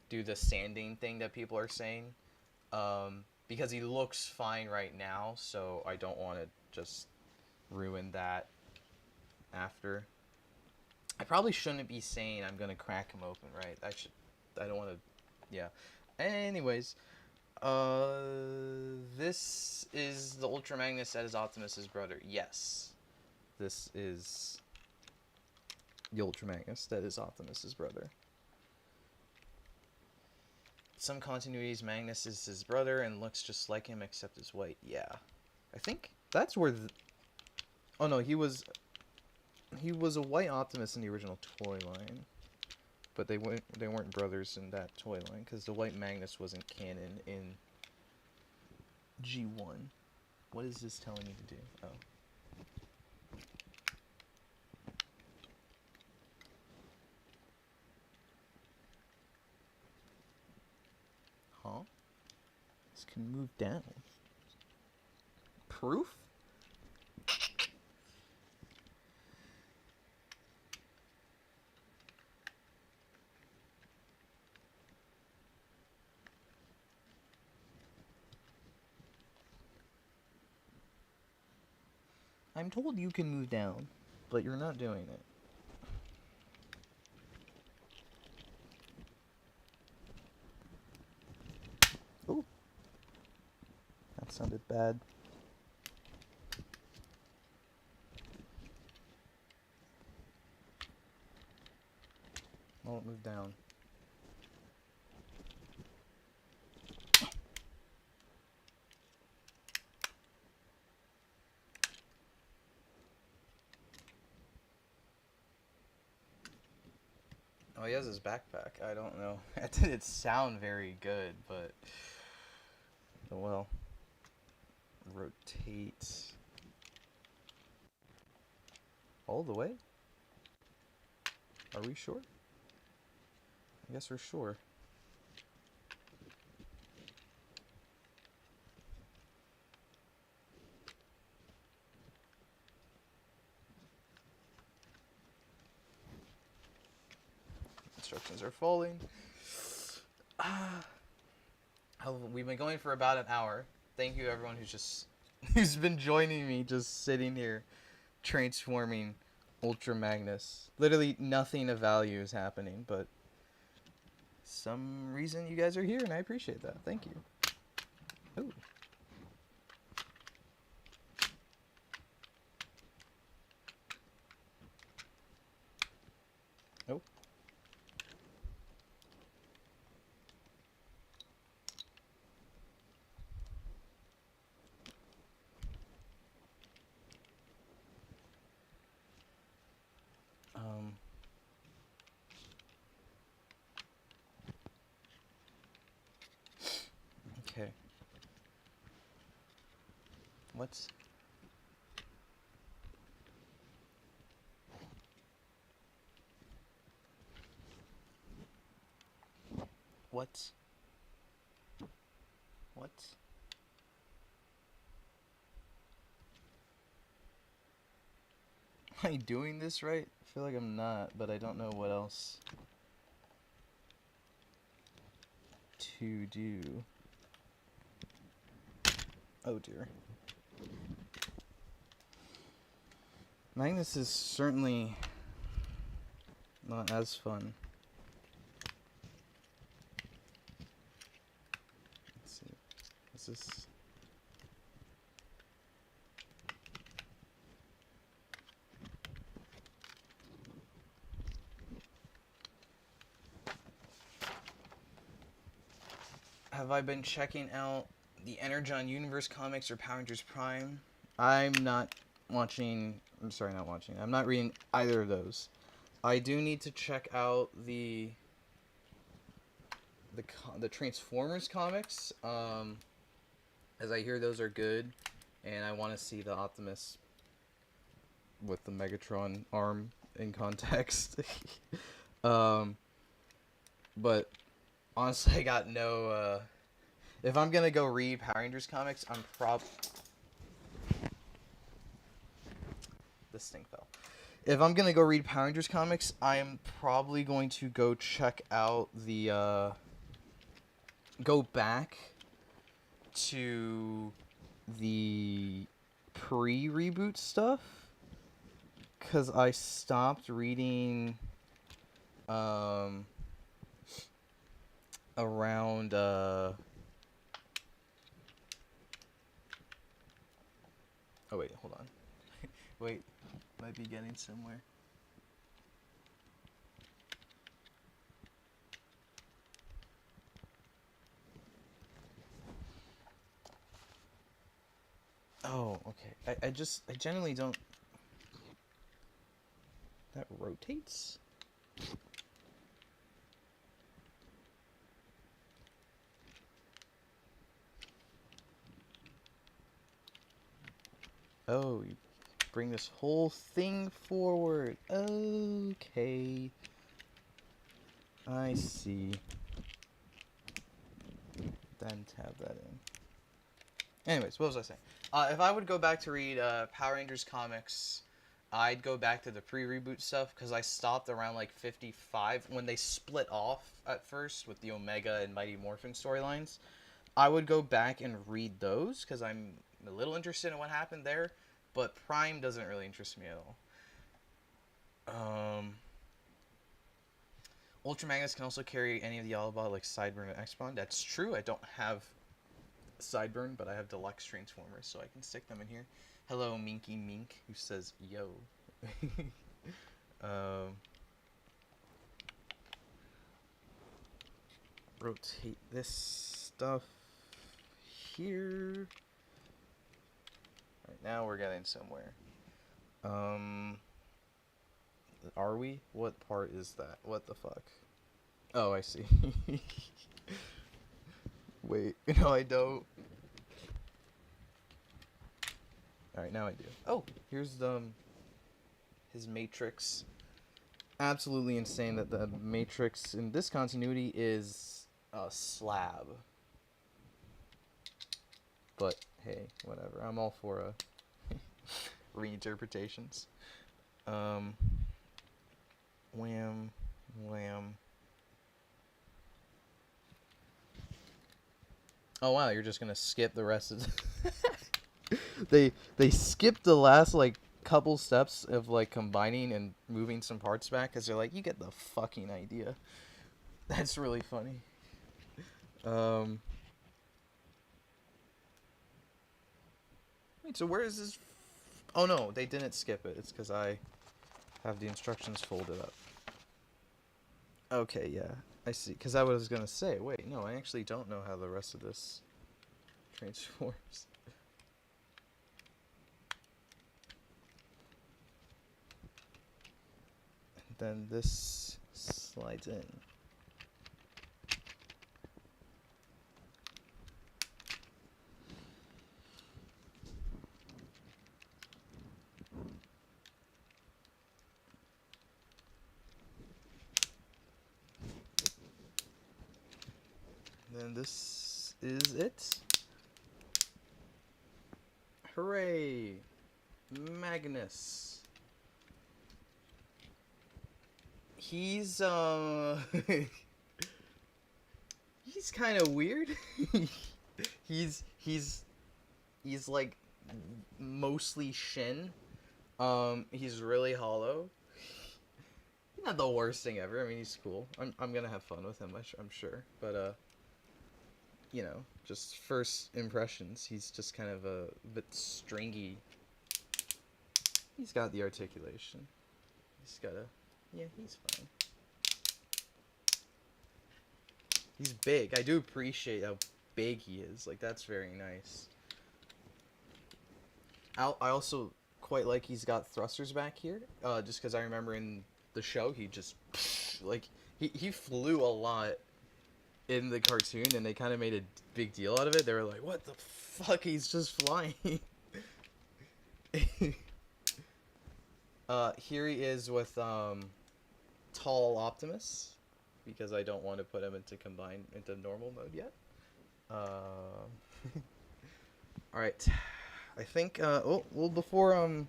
do the sanding thing that people are saying, because he looks fine right now, so I don't want to just ruin that after. I probably shouldn't be saying I'm gonna crack him open, right? I don't want to. Yeah. Anyways, this is the Ultra Magnus that is Optimus's brother. Yes. This is the Ultra Magnus that is Optimus's brother. Some continuities, Magnus is his brother and looks just like him except is white. Yeah. I think that's where oh no, he was a white Optimus in the original toy line. But they weren't brothers in that toy line because the white Magnus wasn't canon in G1. What is this telling me to do? Oh. Huh? This can move down. Proof? I'm told you can move down, but you're not doing it. Oh, that sounded bad. Won't move down. Oh, he has his backpack. I don't know. That didn't sound very good, but... Oh, well. Rotate. All the way? Are we sure? I guess we're sure. Instructions are falling. We've been going for about an hour. Thank you everyone who's been joining me, just sitting here transforming Ultra Magnus. Literally nothing of value is happening, but some reason you guys are here and I appreciate that. Thank you. Ooh. Oh. Okay. What's... What? Am I doing this right? I feel like I'm not, but I don't know what else to do. Oh dear. Magnus is certainly not as fun. Let's see. Is this... Have I been checking out the Energon Universe comics or Power Rangers Prime? I'm not watching... I'm sorry, not watching. I'm not reading either of those. I do need to check out the Transformers comics, as I hear those are good, and I want to see the Optimus with the Megatron arm in context. But honestly, I got no... if I'm gonna go read Power Rangers comics, I'm This thing fell. If I'm gonna go read Power Rangers comics, I am probably going to go check out the... go back to the pre-reboot stuff, because I stopped reading around oh wait, hold on. Wait, might be getting somewhere. Oh, okay. I generally don't... That rotates? Oh, you bring this whole thing forward. Okay. I see. then tab that in. Anyways, what was I saying? If I would go back to read Power Rangers comics, I'd go back to the pre-reboot stuff because I stopped around like 55 when they split off at first with the Omega and Mighty Morphin storylines. I would go back and read those because I'm a little interested in what happened there, but Prime doesn't really interest me at all. Ultra Magnets can also carry any of the Autobot like Sideburn and X-Bond. That's true. I don't have Sideburn, but I have Deluxe Transformers, so I can stick them in here. Hello, Minky Mink, who says, yo. Rotate this stuff here. Right, now we're getting somewhere. Are we? What part is that? What the fuck? Oh, I see. Wait, no I don't. Alright, now I do. Oh, here's the his matrix. Absolutely insane that the matrix in this continuity is a slab. But hey, whatever. I'm all for reinterpretations. Wham, wham. Oh wow, you're just gonna skip the rest of the they skipped the last like couple steps of like combining and moving some parts back because they're like, you get the fucking idea. That's really funny. Wait, so where is this? Oh no, they didn't skip it. It's because I have the instructions folded up. Okay, yeah, I see. Because I was gonna say, wait, no, I actually don't know how the rest of this transforms. And then this slides in. And this is it. Hooray! Magnus. He's he's kind of weird. he's like mostly Shin. He's really hollow. Not the worst thing ever. I mean, he's cool. I'm gonna have fun with him. I'm sure. But you know, just first impressions, he's just kind of a bit stringy. He's got the articulation. He's got a... Yeah, he's fine. He's big. I do appreciate how big he is. Like, that's very nice. I also quite like he's got thrusters back here. Just because I remember in the show, he just... Like, he flew a lot in the cartoon, and they kind of made a big deal out of it. They were like, what the fuck? He's just flying. Here he is with Tall Optimus, because I don't want to put him into normal mode yet. Alright. I think, before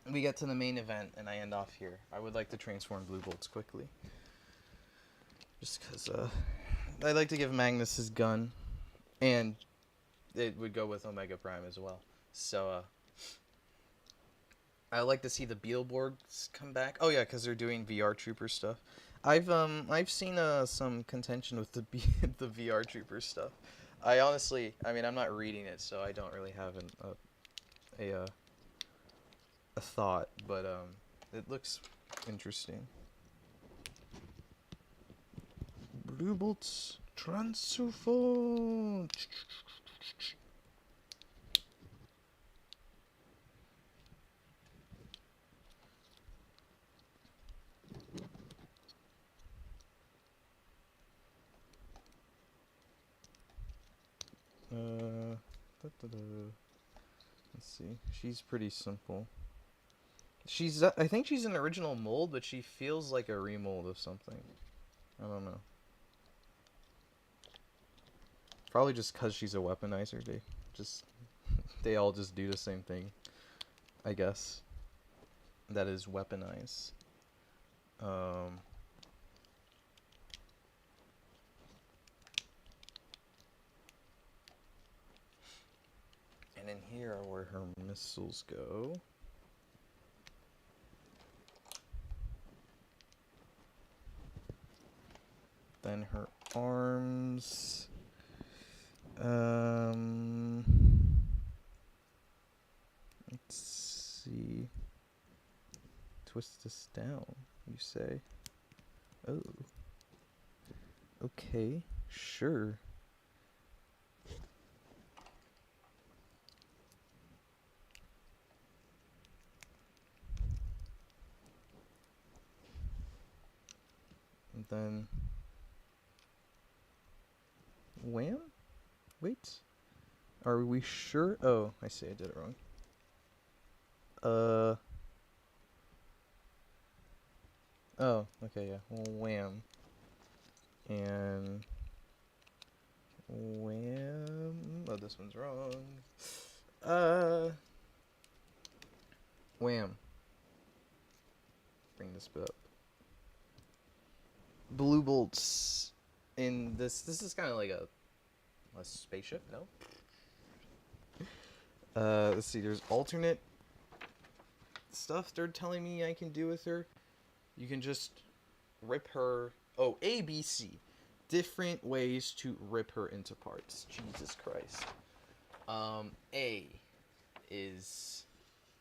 we get to the main event and I end off here, I would like to transform Blue Bolts quickly. Just because, I'd like to give Magnus his gun, and it would go with Omega Prime as well. So, I like to see the Beetleborgs come back. Oh yeah, because they're doing VR Trooper stuff. I've seen some contention with the the VR Trooper stuff. I mean, I'm not reading it, so I don't really have a thought, but it looks interesting. Blue Bolts transform. Let's see. She's pretty simple. I think she's an original mold, but she feels like a remold of something. I don't know. Probably just because she's a weaponizer. They all just do the same thing, I guess. That is weaponize. And in here are where her missiles go. Then her arms. Let's see. Twist this down, you say? Oh. Okay, sure. And then... Wham? Wait. Are we sure? Oh, I see, I did it wrong. Oh, okay, yeah. Wham. And... Wham. Oh, this one's wrong. Wham. Bring this bit up. Blue bolts. In this is kind of like a spaceship, no? Let's see, there's alternate stuff they're telling me I can do with her. You can just rip her... Oh, A, B, C. Different ways to rip her into parts. Jesus Christ. A is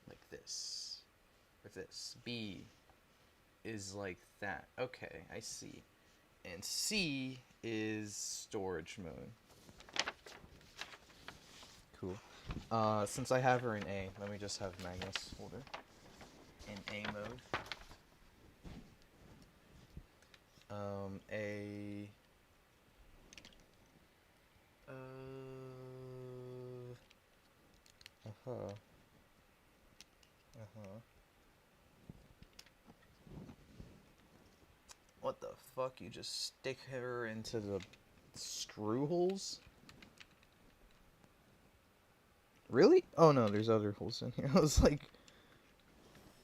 like this. With this. B is like that. Okay, I see. And C is storage mode. Cool. Since I have her in A, let me just have Magnus hold her in A mode. A... What the fuck? You just stick her into the screw holes? Really? Oh no, there's other holes in here. I was like,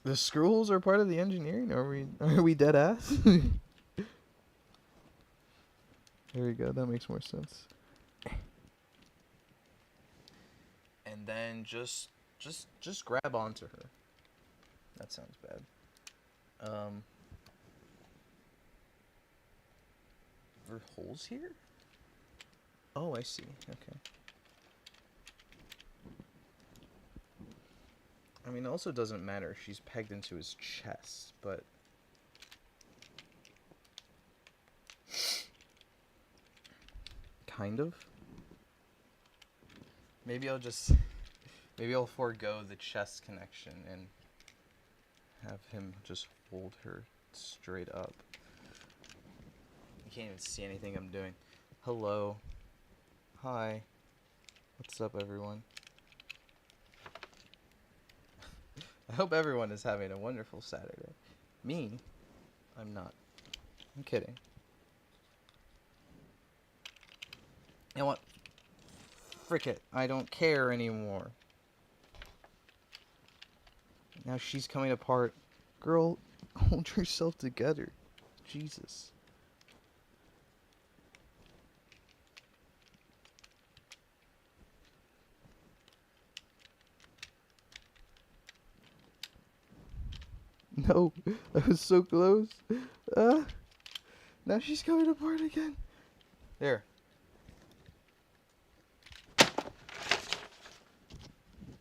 the screw holes are part of the engineering? Are we dead ass? There we go, that makes more sense. And then just grab onto her. That sounds bad. Are there holes here? Oh, I see. Okay. I mean, it also doesn't matter. She's pegged into his chest, but... Kind of. Maybe I'll forego the chest connection and have him just hold her straight up. You can't even see anything I'm doing. Hello. Hi. What's up, everyone? I hope everyone is having a wonderful Saturday. Me? I'm not. I'm kidding. You know what? Frick it. I don't care anymore. Now she's coming apart. Girl, hold yourself together. Jesus. No, that was so close. Now she's coming apart again. There.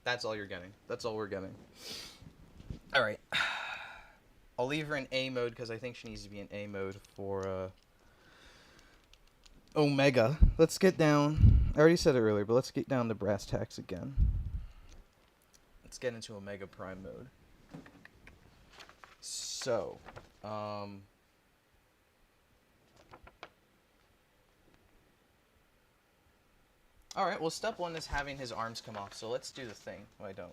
That's all you're getting. That's all we're getting. Alright. I'll leave her in A mode because I think she needs to be in A mode for Omega. Let's get down. I already said it earlier, but let's get down to brass tacks again. Let's get into Omega Prime mode. So, alright, well, step one is having his arms come off, so let's do the thing. Why don't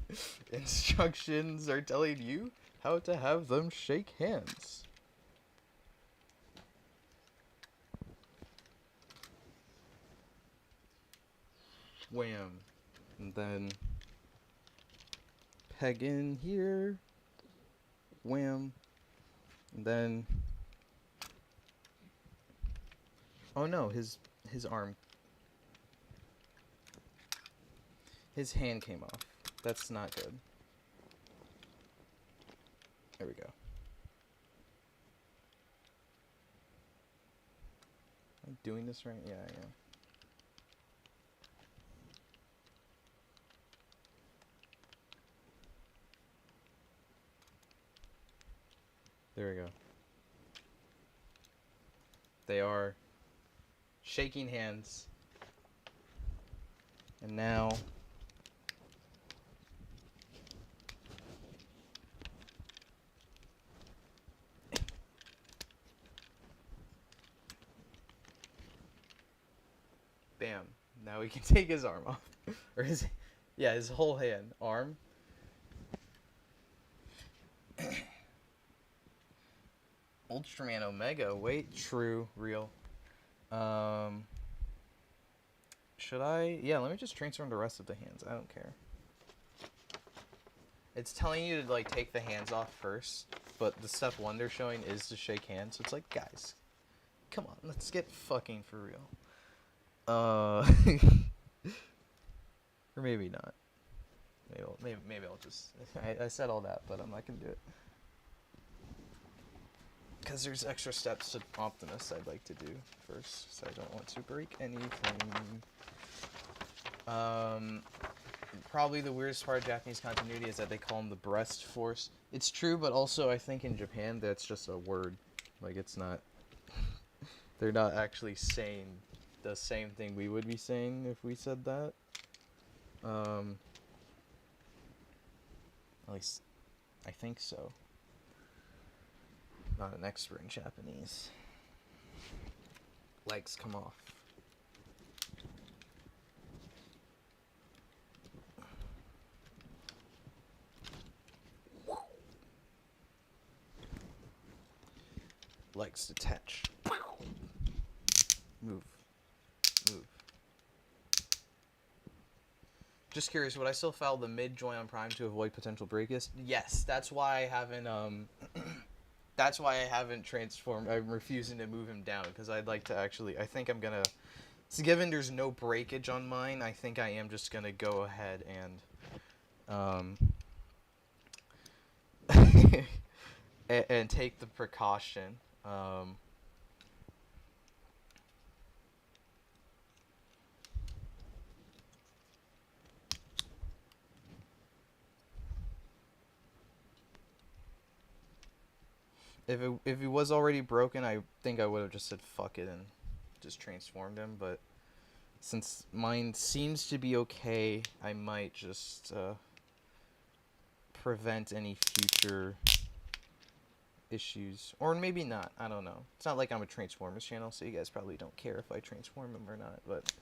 we? Instructions are telling you how to have them shake hands. Wham. And then peg in here. Wham. And then... Oh no, his arm... His hand came off. That's not good. There we go. Am I doing this right? Yeah, I am. There we go. They are shaking hands. And now... Bam. Now we can take his arm off. Or his... Yeah, his whole hand. Arm. Ultraman Omega. Wait. True. Real. Should I? Yeah, let me just transform the rest of the hands. I don't care. It's telling you to, like, take the hands off first. But the step 1 they're showing is to shake hands. So it's like, guys. Come on. Let's get fucking for real. Or maybe not. Maybe I'll just... I said all that, but I'm not gonna do it. Because there's extra steps to Optimus I'd like to do first, so I don't want to break anything. Probably the weirdest part of Japanese continuity is that they call him the breast force. It's true, but also I think in Japan that's just a word. Like, it's not... They're not actually saying the same thing we would be saying if we said that. At least, I think so. Not an expert in Japanese. Legs come off. Legs detach. Move. Move. Just curious, would I still foul the mid joint on Prime to avoid potential breakage? Yes, that's why I haven't that's why I haven't transformed. I'm refusing to move him down because I'd like to actually... I think I'm gonna... So given there's no breakage on mine, I think I am just gonna go ahead and and take the precaution. If it was already broken, I think I would have just said fuck it and just transformed him, but since mine seems to be okay, I might just prevent any future issues. Or maybe not, I don't know. It's not like I'm a Transformers channel, so you guys probably don't care if I transform him or not, but...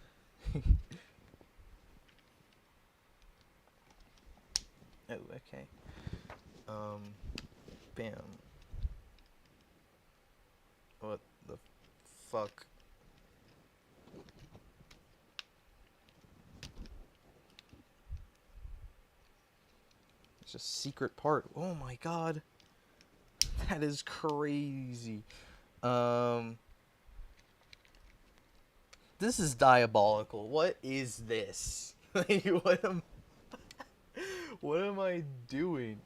Oh, okay. Bam. What the fuck? It's a secret part. Oh my god. That is crazy. This is diabolical. What is this? Like, what am I doing?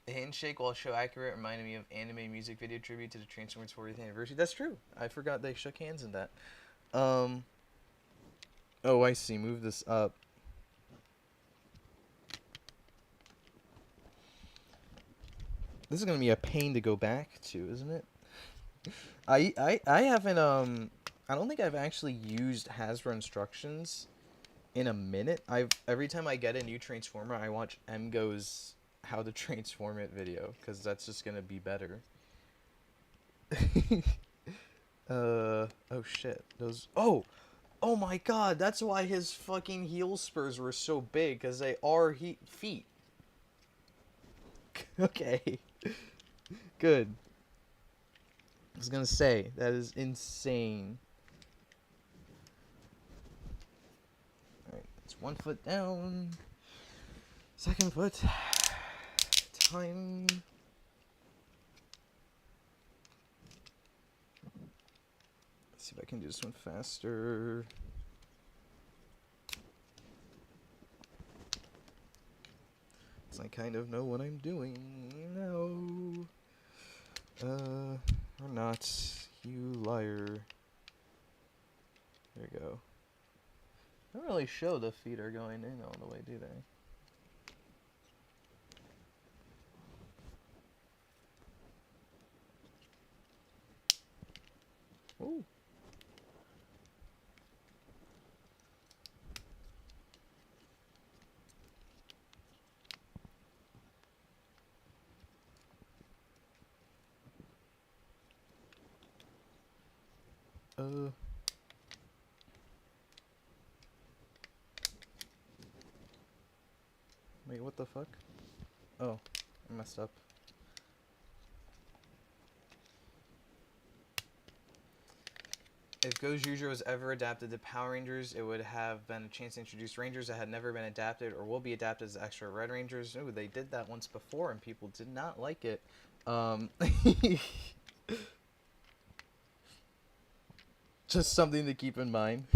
The handshake, while show accurate, reminded me of anime music video tribute to the Transformers 40th anniversary. That's true. I forgot they shook hands in that. Oh, I see. Move this up. This is gonna be a pain to go back to, isn't it? I haven't I don't think I've actually used Hasbro instructions in a minute. Every time I get a new Transformer, I watch MGo's how to transform it video, because that's just gonna be better. Oh shit. Those. Oh! Oh my god, that's why his fucking heel spurs were so big, because they are feet. Okay. Good. I was gonna say, that is insane. Alright, it's 1 foot down. Second foot. Time. Let's see if I can do this one faster. I kind of know what I'm doing now. Or not. You liar. There you go. They don't really show the feet are going in all the way, do they? Ooh. Wait, what the fuck? Oh, I messed up. If Gojujo was ever adapted to Power Rangers, it would have been a chance to introduce Rangers that had never been adapted or will be adapted as extra Red Rangers. Ooh, they did that once before and people did not like it. Just something to keep in mind.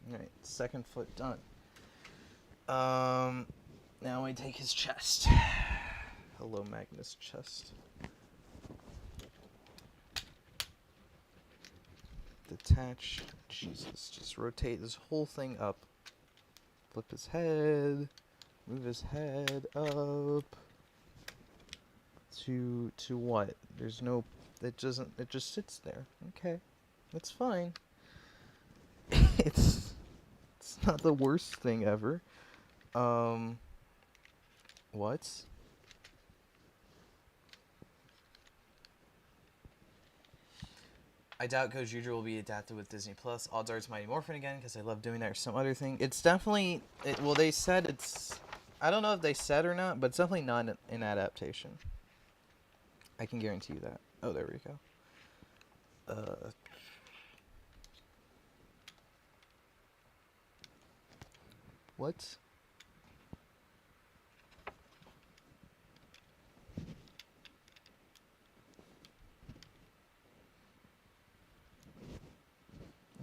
Alright, second foot done. Now I take his chest. Hello, Magnus chest. Detach. Jesus, just rotate this whole thing up. Flip his head. Move his head up. To what? There's no... It just sits there. Okay. That's fine. It's not the worst thing ever. What? I doubt Gojujo will be adapted with Disney Plus. Odds are it's Mighty Morphin again, because I love doing that or some other thing. It's definitely... well, they said it's... I don't know if they said or not, but it's definitely not an adaptation. I can guarantee you that. Oh, there we go. What?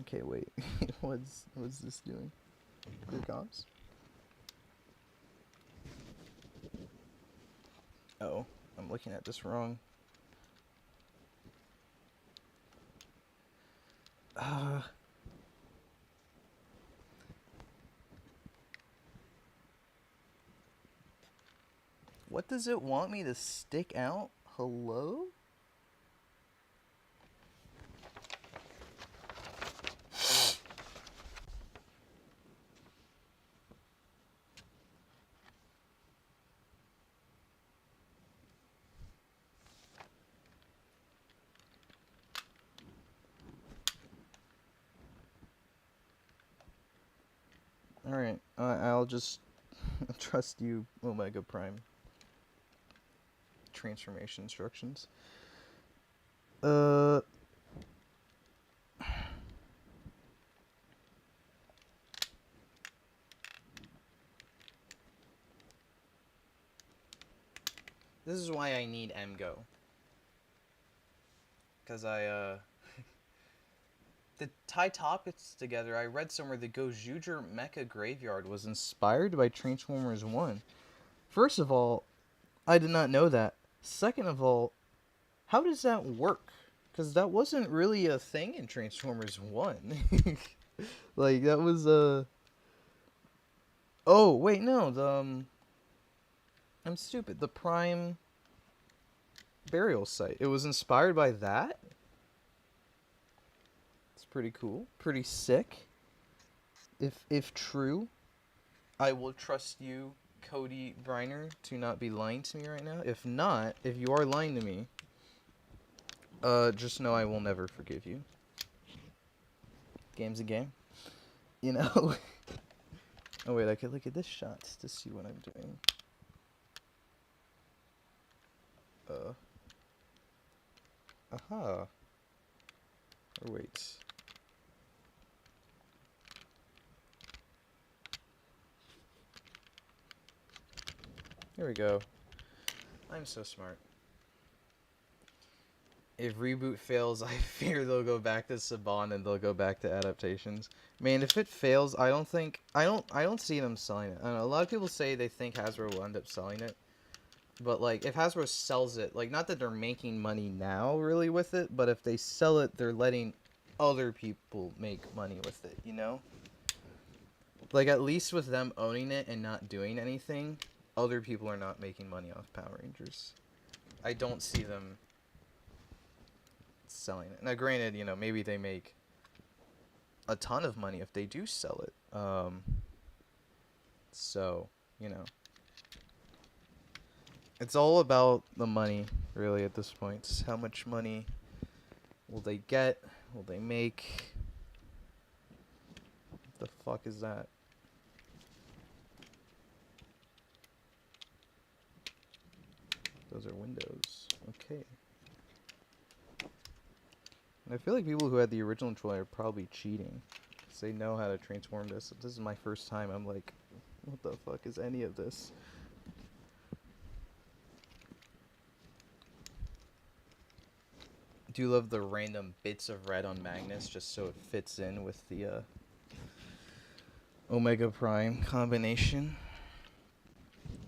Okay, wait. What's this doing? Clear comms? Oh, I'm looking at this wrong. What does it want me to stick out? Hello? Alright, I'll just trust you, Omega Prime. Transformation instructions. This is why I need MGO. Because to tie topics together, I read somewhere the Gojujo Mecha Graveyard was inspired by Transformers 1. First of all, I did not know that. Second of all, how does that work? Because that wasn't really a thing in Transformers 1. Like, that was oh, wait, no, I'm stupid. The Prime burial site. It was inspired by that? It's pretty cool. Pretty sick. If true, I will trust you Cody Briner to not be lying to me right now? If not, if you are lying to me, just know I will never forgive you. Game's a game. You know? Oh wait, I could look at this shot to see what I'm doing. Aha. Or wait. Here we go. I'm so smart. If reboot fails, I fear they'll go back to Saban and they'll go back to adaptations. Man, if it fails, I don't see them selling it. I don't know, a lot of people say they think Hasbro will end up selling it. But like if Hasbro sells it, like not that they're making money now really with it, but if they sell it, they're letting other people make money with it, you know? Like at least with them owning it and not doing anything, other people are not making money off Power Rangers. I don't see them selling it. Now granted, you know, maybe they make a ton of money if they do sell it. So, you know. It's all about the money, really, at this point. How much money will they get? Will they make? What the fuck is that? Those are windows. Okay. And I feel like people who had the original controller are probably cheating. Because they know how to transform this. This is my first time. I'm like, what the fuck is any of this? Do love the random bits of red on Magnus just so it fits in with the Omega Prime combination.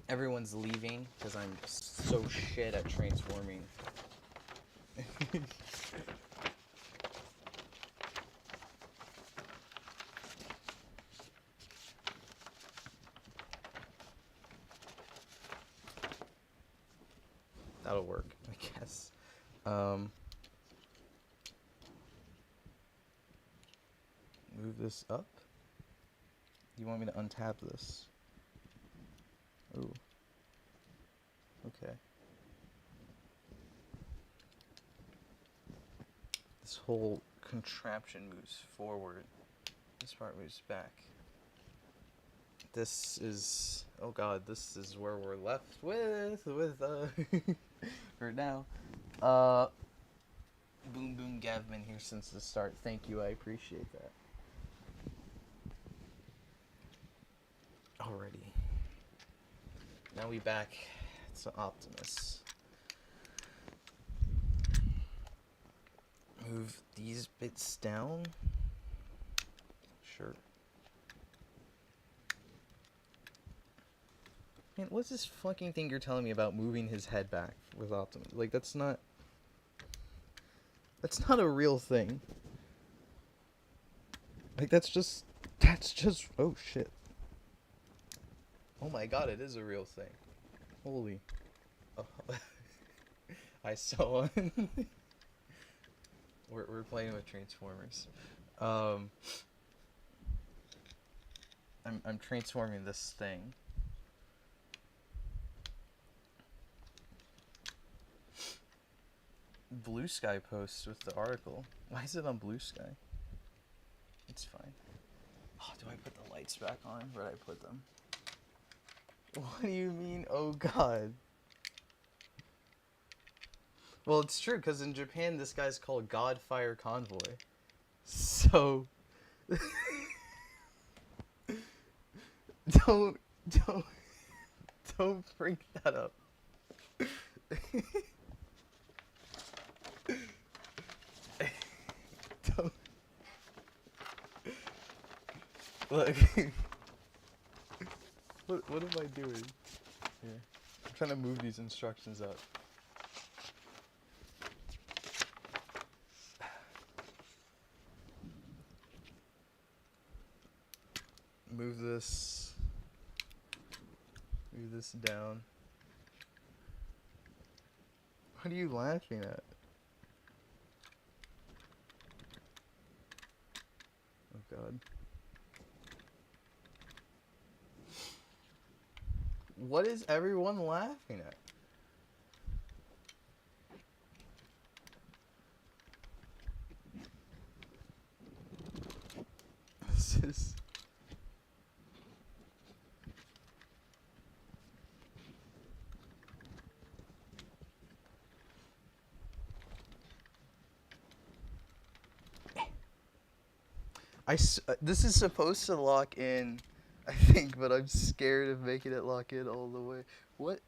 Everyone's leaving because I'm so shit at transforming. That'll work, I guess. Move this up. You want me to untap this? Ooh. Okay. This whole contraption moves forward. This part moves back. This is... oh god, this is where we're left with for now. Boom Boom Gav been here since the start. Thank you, I appreciate that. Alrighty. Now we back to Optimus. Move these bits down. Sure. Man, what's this fucking thing you're telling me about moving his head back with Optimus? Like, that's not a real thing. Like, that's just, oh shit. Oh my god, it is a real thing. Holy. Oh. I saw one. We're playing with Transformers. I'm transforming this thing. Blue Sky posts with the article. Why is it on Blue Sky? It's fine. Oh, do I put the lights back on? Where did I put them? What do you mean, oh god? Well, it's true, because in Japan, this guy's called Godfire Convoy. So... Don't bring that up. Don't... Look. What am I doing? Here. I'm trying to move these instructions up. Move this down. What are you laughing at? Oh god. What is everyone laughing at? This is... this is supposed to lock in, I think, but I'm scared of making it lock in all the way. What?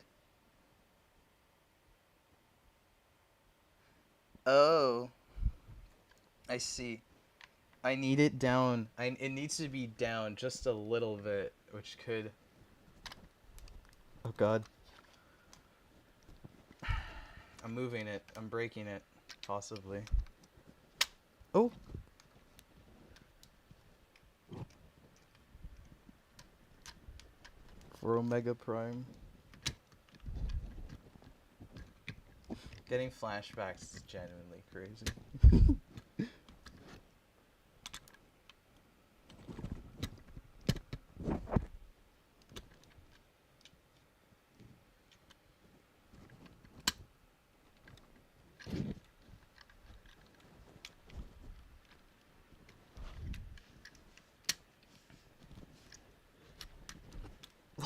Oh. I see. I need it down. It needs to be down just a little bit, which could... Oh god. I'm moving it. I'm breaking it. Possibly. Oh! For Omega Prime. Getting flashbacks is genuinely crazy.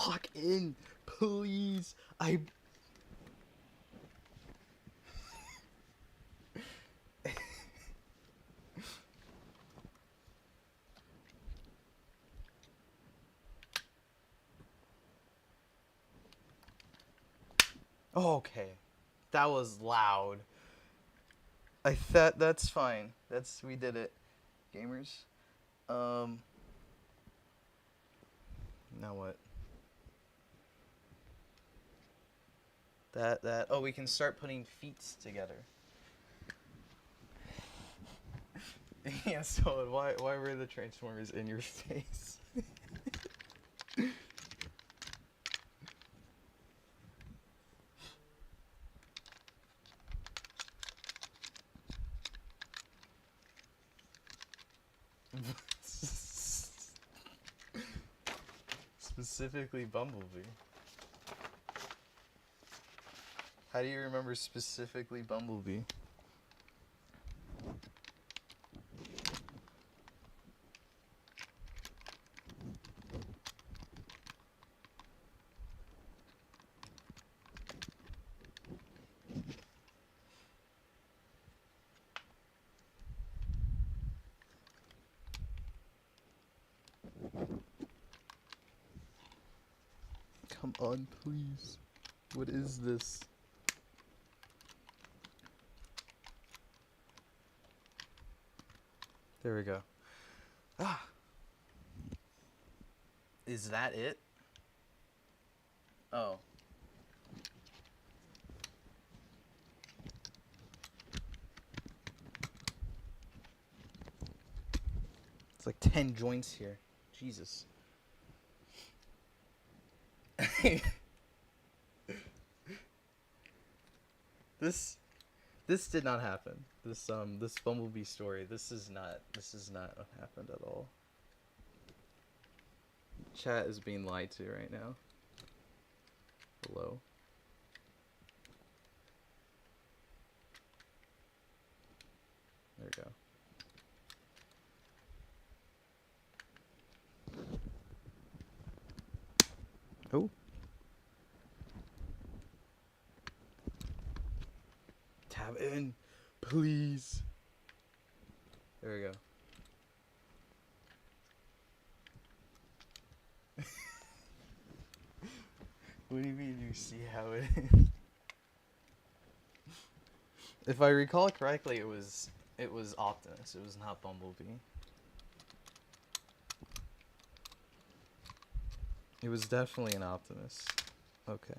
Lock in, please. Okay, that was loud. I thought that's fine. We did it, gamers. Now what? Oh, we can start putting feet together. Yeah, so why were the Transformers in your face? Specifically Bumblebee. How do you remember specifically Bumblebee? Come on, please. What is this? There we go. Ah. Is that it? Oh. It's like 10 joints here. Jesus. This did not happen. This Bumblebee story. This is not what happened at all. Chat is being lied to right now. Hello. There we go. Oh. Tab in, please. There we go. What do you mean you see how it is? If I recall correctly, it was Optimus. It was not Bumblebee. It was definitely an Optimus. Okay.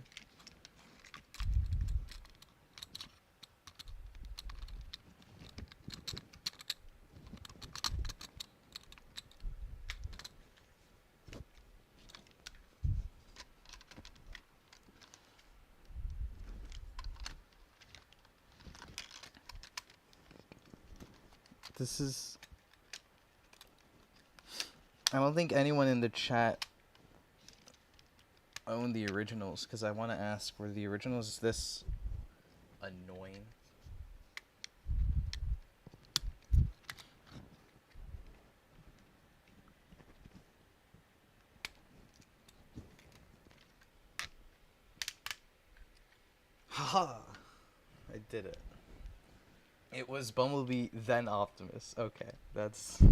This is... I don't think anyone in the chat own the originals because I want to ask, were the originals this annoying? Haha! I did it. It was Bumblebee, then Optimus. Okay, that's...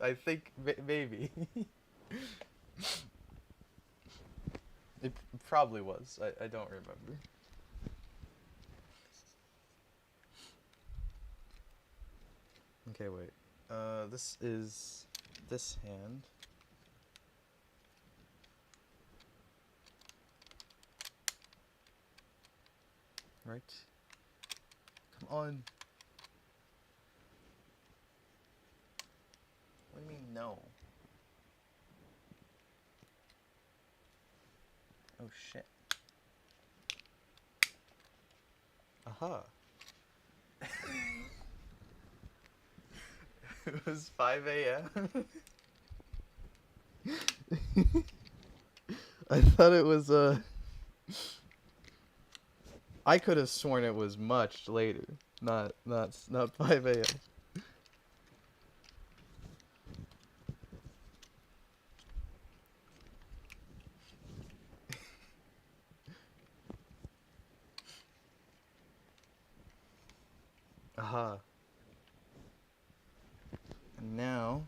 I think maybe. It probably was. I don't remember. Okay, wait. This is this hand. Right? Come on. What do you mean, no? Oh, shit. Aha. It was 5 a.m. I thought it was, I could have sworn it was much later. Not 5 a.m. Aha. And now...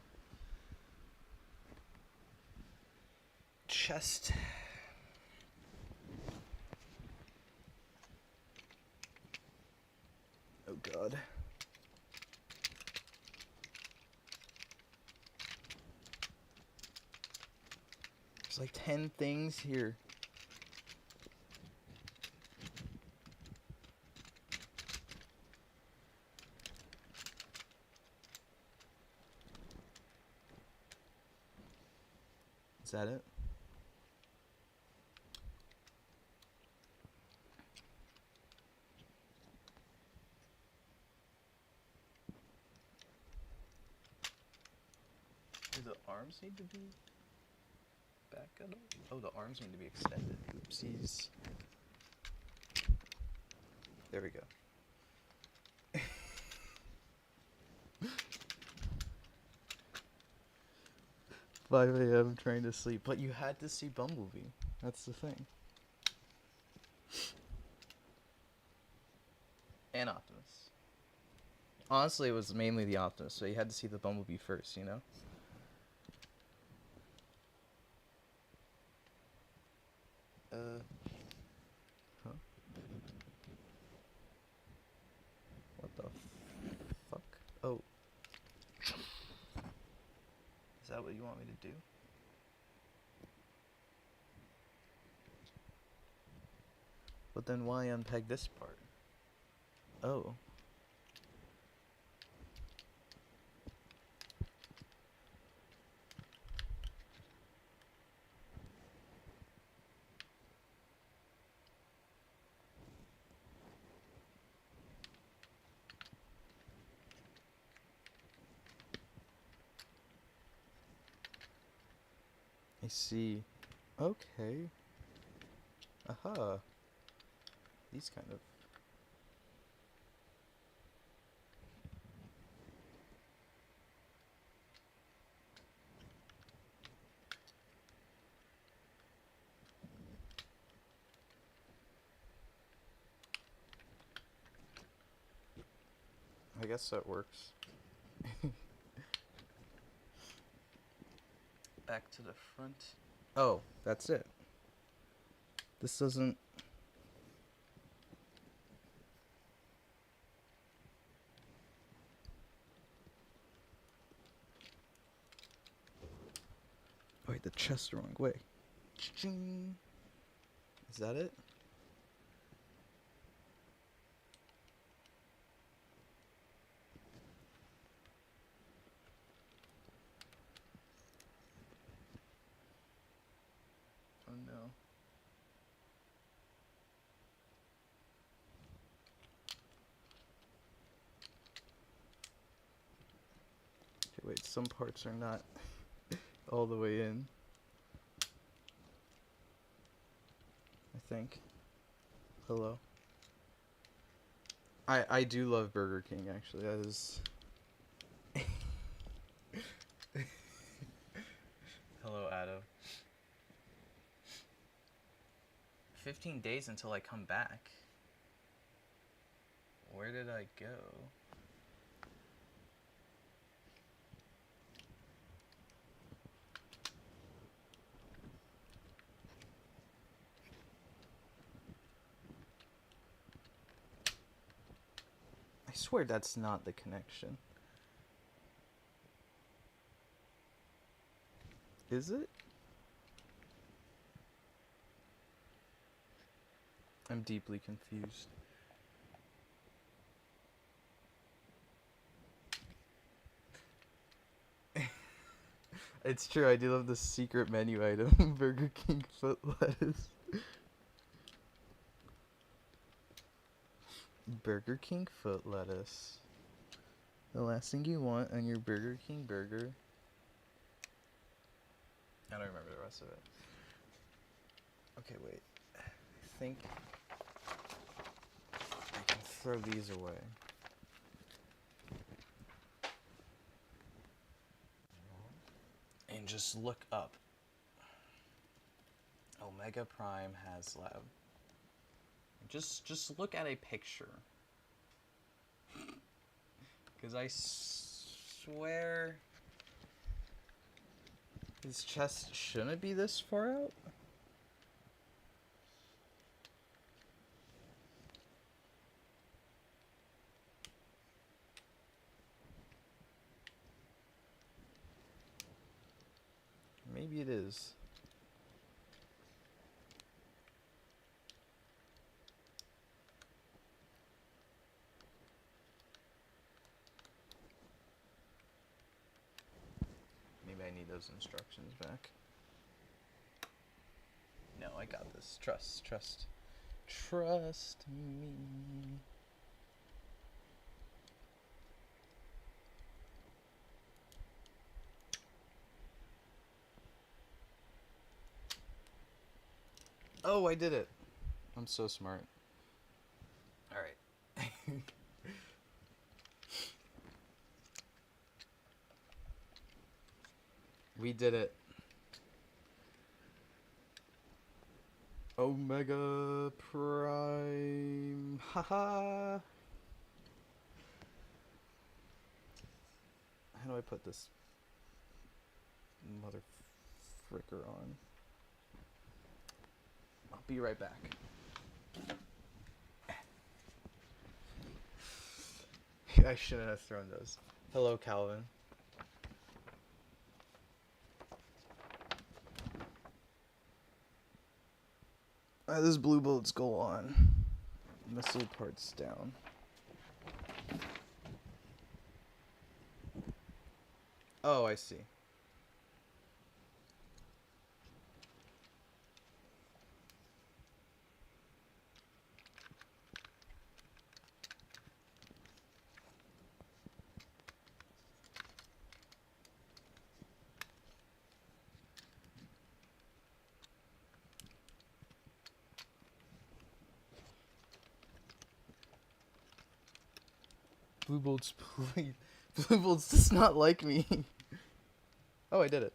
chest. Oh god. There's like 10 things here. Is that it? Do the arms need to be back up? Oh, the arms need to be extended. Oopsies. There we go. 5 a.m. trying to sleep. But you had to see Bumblebee. That's the thing. And Optimus. Honestly, it was mainly the Optimus, so you had to see the Bumblebee first, you know? Huh? What the fuck? Oh. Is that what you want me to do? But then why unpeg this part? Oh. I see. Okay. Aha. These kind of... I guess that works. Back to the front. Oh, that's it. This doesn't... Wait, the chest the wrong way. Cha-ching. Is that it? Oh no. Okay, wait, some parts are not all the way in. I think. Hello. I do love Burger King, actually. That is... Hello, Adam. 15 days until I come back. Where did I go? I swear that's not the connection. Is it? I'm deeply confused. It's true, I do love the secret menu item, Burger King foot lettuce. Burger King foot lettuce. The last thing you want on your Burger King burger. I don't remember the rest of it. Okay, wait. I think I can throw these away. And just look up. Omega Prime has lab. Just look at a picture. Because I swear his chest shouldn't be this far out. Maybe it is. Maybe I need those instructions back. No, I got this. Trust me. Oh, I did it. I'm so smart. All right. We did it. Omega Prime. Haha. How do I put this mother fricker on? I'll be right back. I shouldn't have thrown those. Hello, Calvin. This blue bullet's go on. Missile parts down. Oh, I see. Blue Bolts, please. Blue Bolts does not like me. Oh, I did it.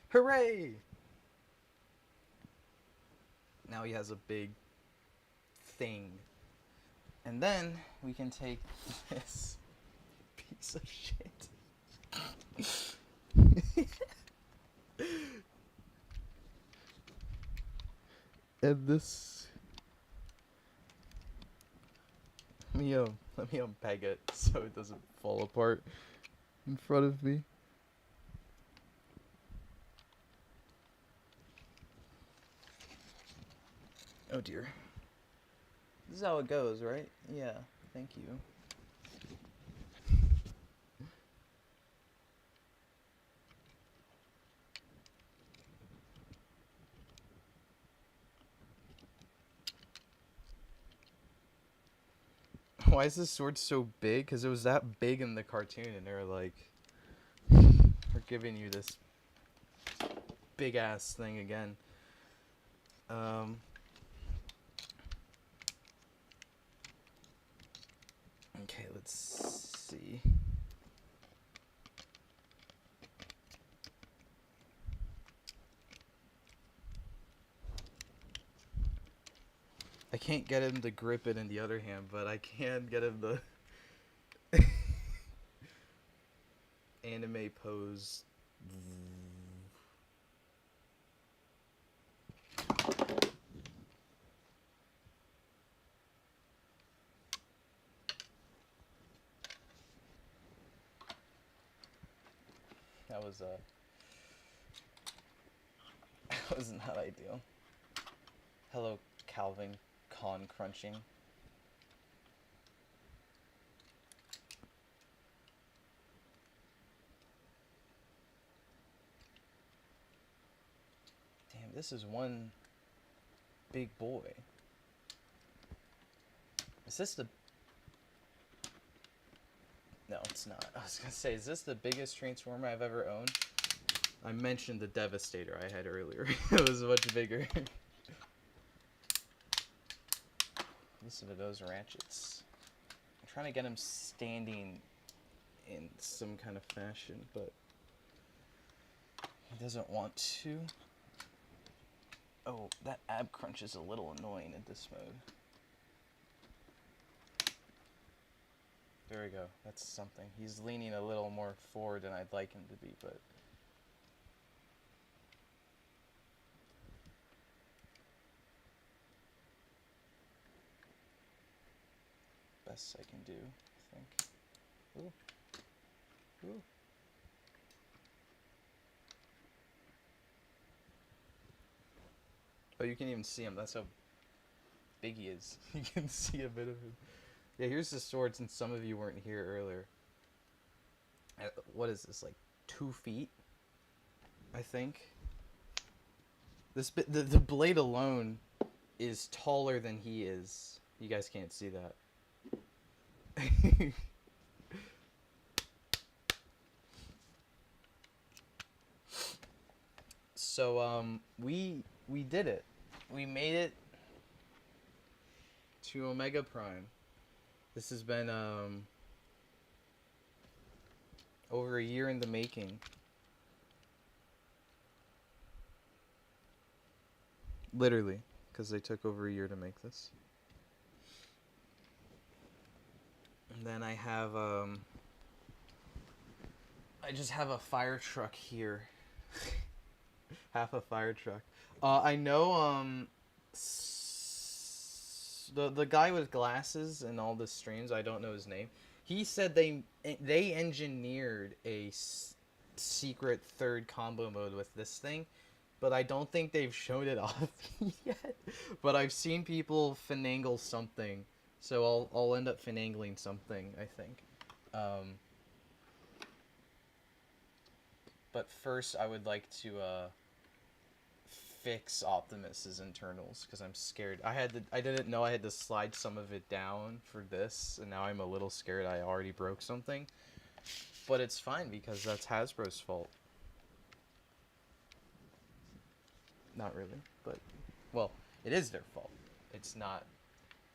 Hooray! Now he has a big thing. And then we can take this piece of shit. And this... Let me unpeg it so it doesn't fall apart in front of me. Oh dear. This is how it goes, right? Yeah, thank you. Why is this sword so big? Because it was that big in the cartoon, and they're like... Her giving you this big ass thing again. Okay, let's see. I can't get him to grip it in the other hand, but I can get him the anime pose. That was that was not ideal. Hello, Calvin Con crunching. Damn, this is one big boy. Is this the... No, it's not. I was gonna say, is this the biggest Transformer I've ever owned? I mentioned the Devastator I had earlier. It was much bigger. Listen to those ratchets. I'm trying to get him standing in some kind of fashion, but he doesn't want to. Oh, that ab crunch is a little annoying in this mode. There we go. That's something. He's leaning a little more forward than I'd like him to be, but... best I can do, I think. Ooh. Ooh. Oh, you can even see him. That's how big he is. You can see a bit of him. Yeah, here's the sword since some of you weren't here earlier. What is this, like 2 feet? I think. This bit, the blade alone is taller than he is. You guys can't see that. So we did it. We made it to Omega Prime. This has been over a year in the making. Literally, because they took over a year to make this. And then I have I just have a fire truck here. Half a fire truck. I know the guy with glasses and all the streams, I don't know his name. He said they engineered a secret third combo mode with this thing, but I don't think they've shown it off yet. But I've seen people finagle something, so I'll end up finagling something, I think. But first, I would like to fix Optimus's internals because I'm scared. I didn't know I had to slide some of it down for this, and now I'm a little scared I already broke something. But it's fine because that's Hasbro's fault. Not really, but well, it is their fault. It's not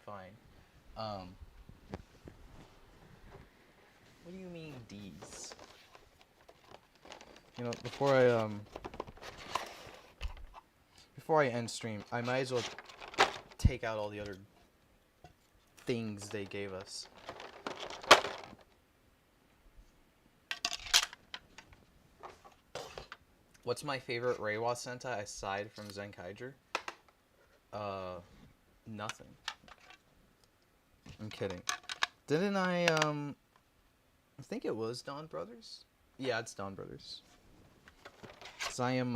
fine. What do you mean D's? You know, before I end stream, I might as well take out all the other things they gave us. What's my favorite Reiwa Sentai aside from Zenkaiger? Nothing. I'm kidding. Didn't I think it was Dawn Brothers? Yeah, it's Dawn Brothers. 'Cause I'm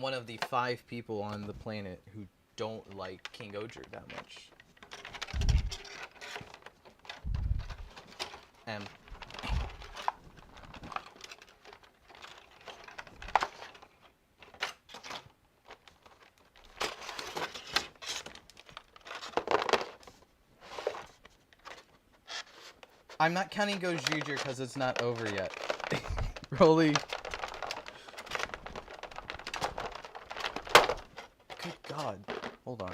one of the 5 people on the planet who don't like King Oger that much. I'm not counting Gojuju because it's not over yet. Rolly. Good God. Hold on.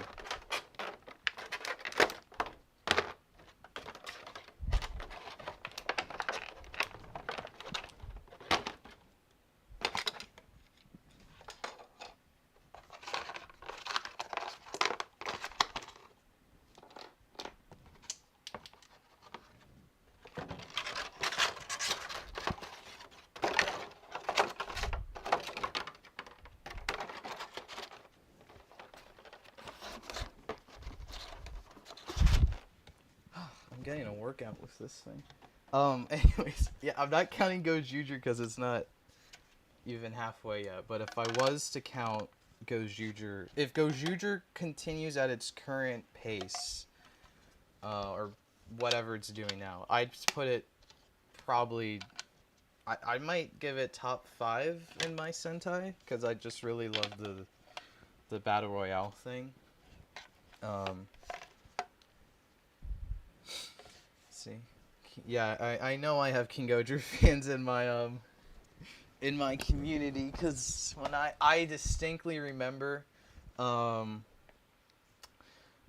I'm getting a workout with this thing. Anyways, yeah, I'm not counting Gojuju because it's not even halfway yet. But if I was to count Gojuju, if Gojuju continues at its current pace, or whatever it's doing now, I'd put it probably. I might give it top 5 in my Sentai because I just really love the battle royale thing. See, yeah, I know I have King Goju fans in my community because when I distinctly remember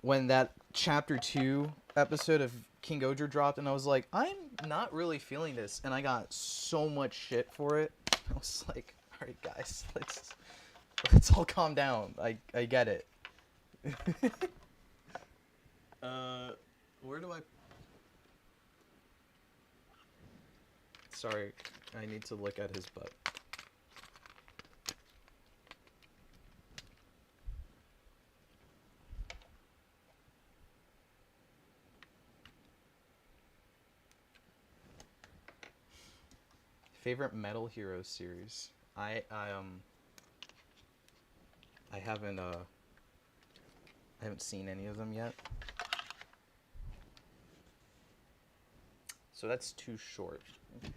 when that chapter 2 episode of King Goju dropped, and I was like, I'm not really feeling this, and I got so much shit for it. I was like, all right, guys, let's all calm down. I get it. Where do I? Sorry, I need to look at his butt. Favorite Metal Heroes series? I haven't seen any of them yet. So that's too short. Okay.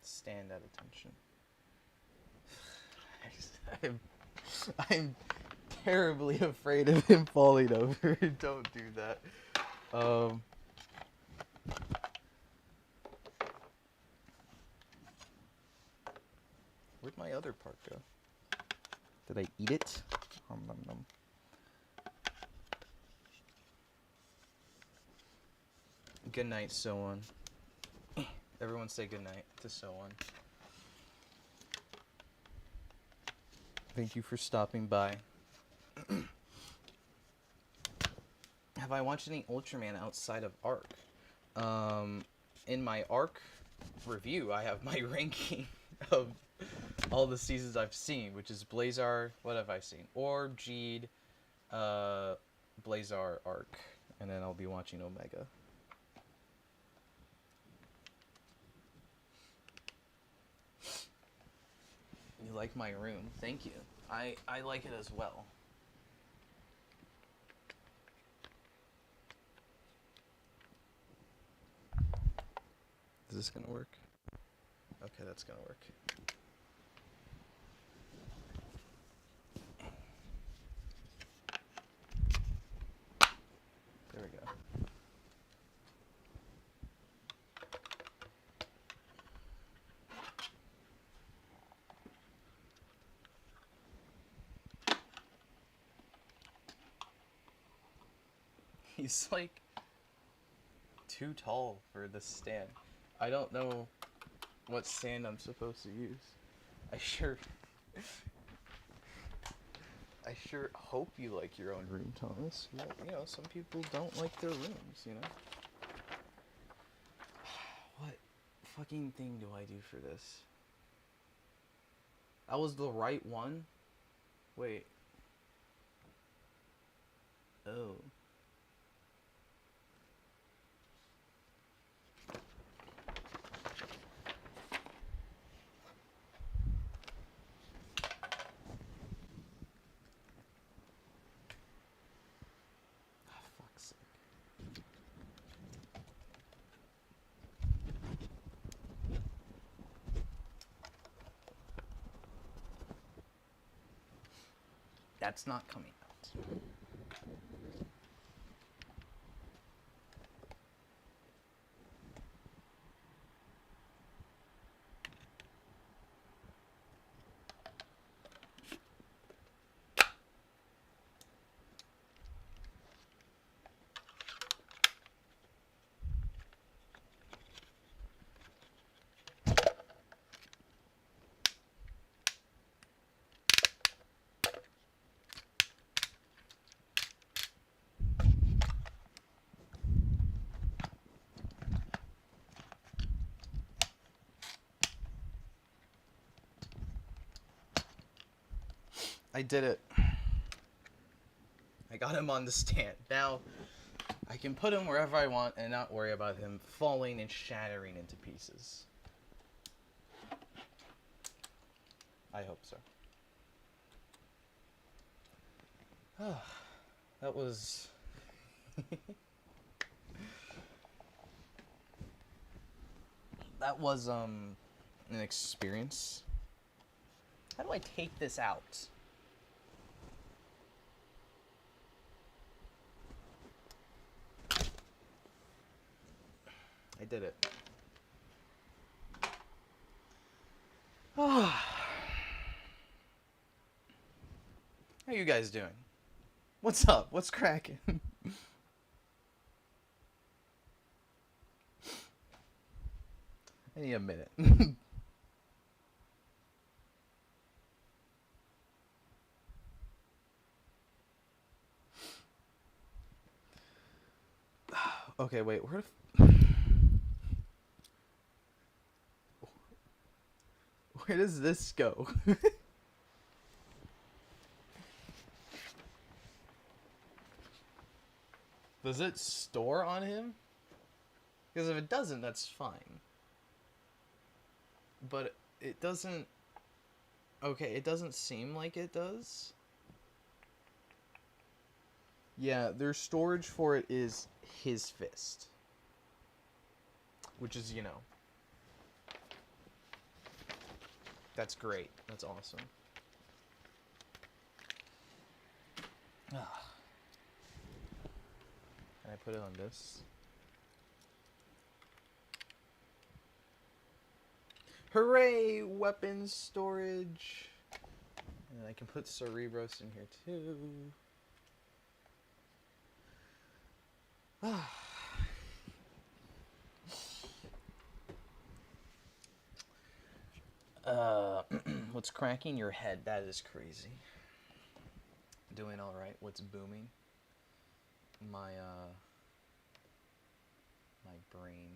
Stand at attention. I'm terribly afraid of him falling over. Don't do that. Where'd my other part go? Did I eat it? Nom, nom, nom. Good night, So-on. Everyone say good night to So-on. Thank you for stopping by. Have I watched any Ultraman outside of Arc? In my Arc review, I have my ranking of all the seasons I've seen, which is Blazar. What have I seen? Orb, Jeed, Blazar, Arc, and then I'll be watching Omega. You like my room? Thank you. I like it as well. Is this gonna work? Okay, that's gonna work. There we go. He's like too tall for this stand. I don't know what stand I'm supposed to use. I sure hope you like your own room, Thomas. You know, some people don't like their rooms, you know? What fucking thing do I do for this? That was the right one? Wait. Oh. That's not coming out. I did it. I got him on the stand. Now, I can put him wherever I want and not worry about him falling and shattering into pieces. I hope so. That was... that was, an experience. How do I take this out? I did it. How you guys doing? What's up? What's cracking? I need a minute. Okay, wait. Where does this go? Does it store on him? Because if it doesn't, that's fine. But it doesn't... Okay, it doesn't seem like it does. Yeah, their storage for it is his fist. Which is, you know... That's great. That's awesome. Can I put it on this? Hooray! Weapons storage! And I can put Cerebros in here too. What's cracking your head? That is crazy. Doing all right. What's booming? My brain.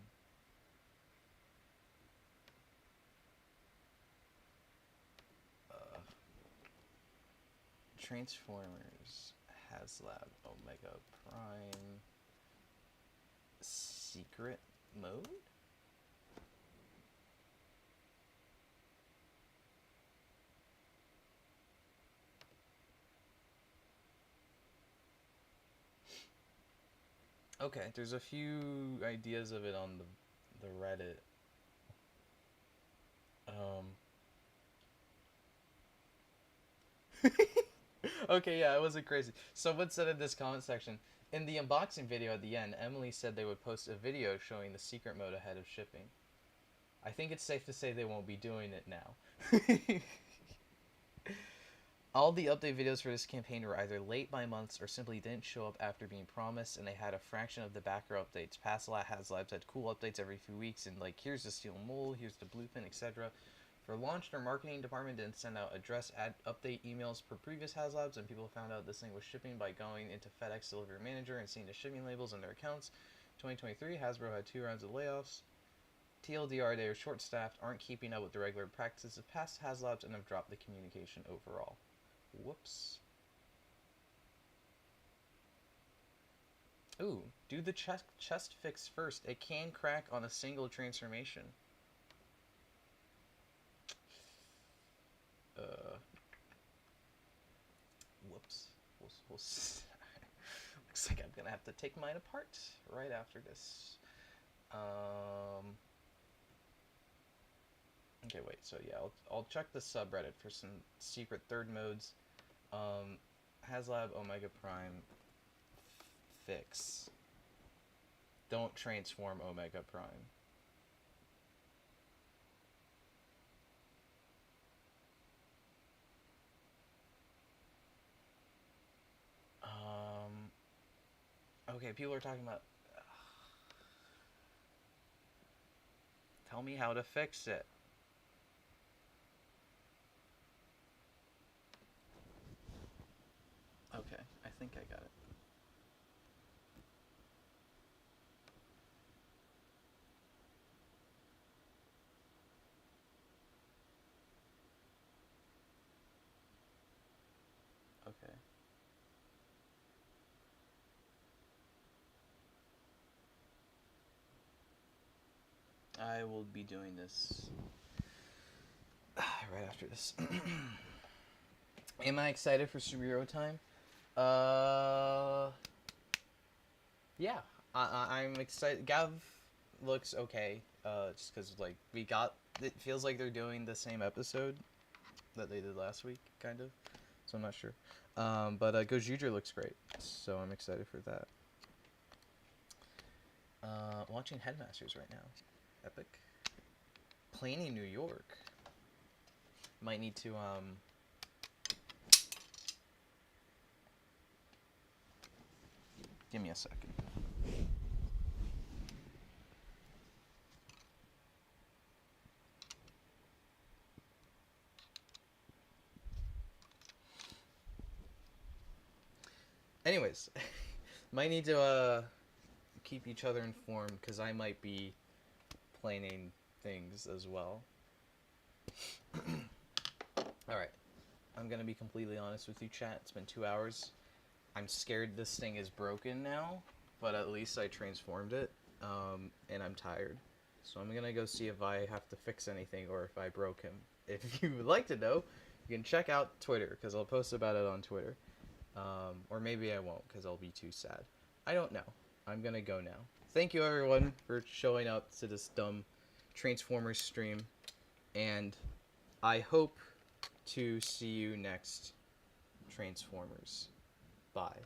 Transformers, HasLab, Omega Prime, secret mode? Okay, there's a few ideas of it on the Reddit. Okay, yeah, it wasn't crazy. Someone said in this comment section, in the unboxing video at the end, Emily said they would post a video showing the secret mode ahead of shipping. I think it's safe to say they won't be doing it now. All the update videos for this campaign were either late by months or simply didn't show up after being promised, and they had a fraction of the backer updates. Past HasLabs had cool updates every few weeks, and like, here's the steel mole, here's the blueprint, etc. For launch, their marketing department didn't send out address update emails per previous HasLabs, and people found out this thing was shipping by going into FedEx Delivery Manager and seeing the shipping labels on their accounts. 2023, Hasbro had 2 rounds of layoffs. TLDR, they are short-staffed, aren't keeping up with the regular practices of past HasLabs, and have dropped the communication overall. Whoops. Ooh, do the chest fix first. It can crack on a single transformation. Whoops. Looks like I'm gonna have to take mine apart right after this. Okay, wait. So yeah, I'll check the subreddit for some secret third modes. HasLab Omega Prime fix. Don't transform Omega Prime. Okay, people are talking about... Tell me how to fix it. Okay, I think I got it. Okay. I will be doing this right after this. Am I excited for superhero time? Yeah. I'm excited. Gav looks okay. Just because like we got, it feels like they're doing the same episode that they did last week, kind of. So I'm not sure. But Gojira looks great, so I'm excited for that. Watching Headmasters right now. Epic. Planning New York. Might need to give me a second. Anyways, might need to keep each other informed because I might be planning things as well. Alright, I'm gonna be completely honest with you, chat. It's been 2 hours. I'm scared this thing is broken now, but at least I transformed it, and I'm tired. So I'm gonna go see if I have to fix anything or if I broke him. If you would like to know, you can check out Twitter, because I'll post about it on Twitter. Or maybe I won't, because I'll be too sad. I don't know. I'm gonna go now. Thank you everyone for showing up to this dumb Transformers stream, and I hope to see you next Transformers. Bye.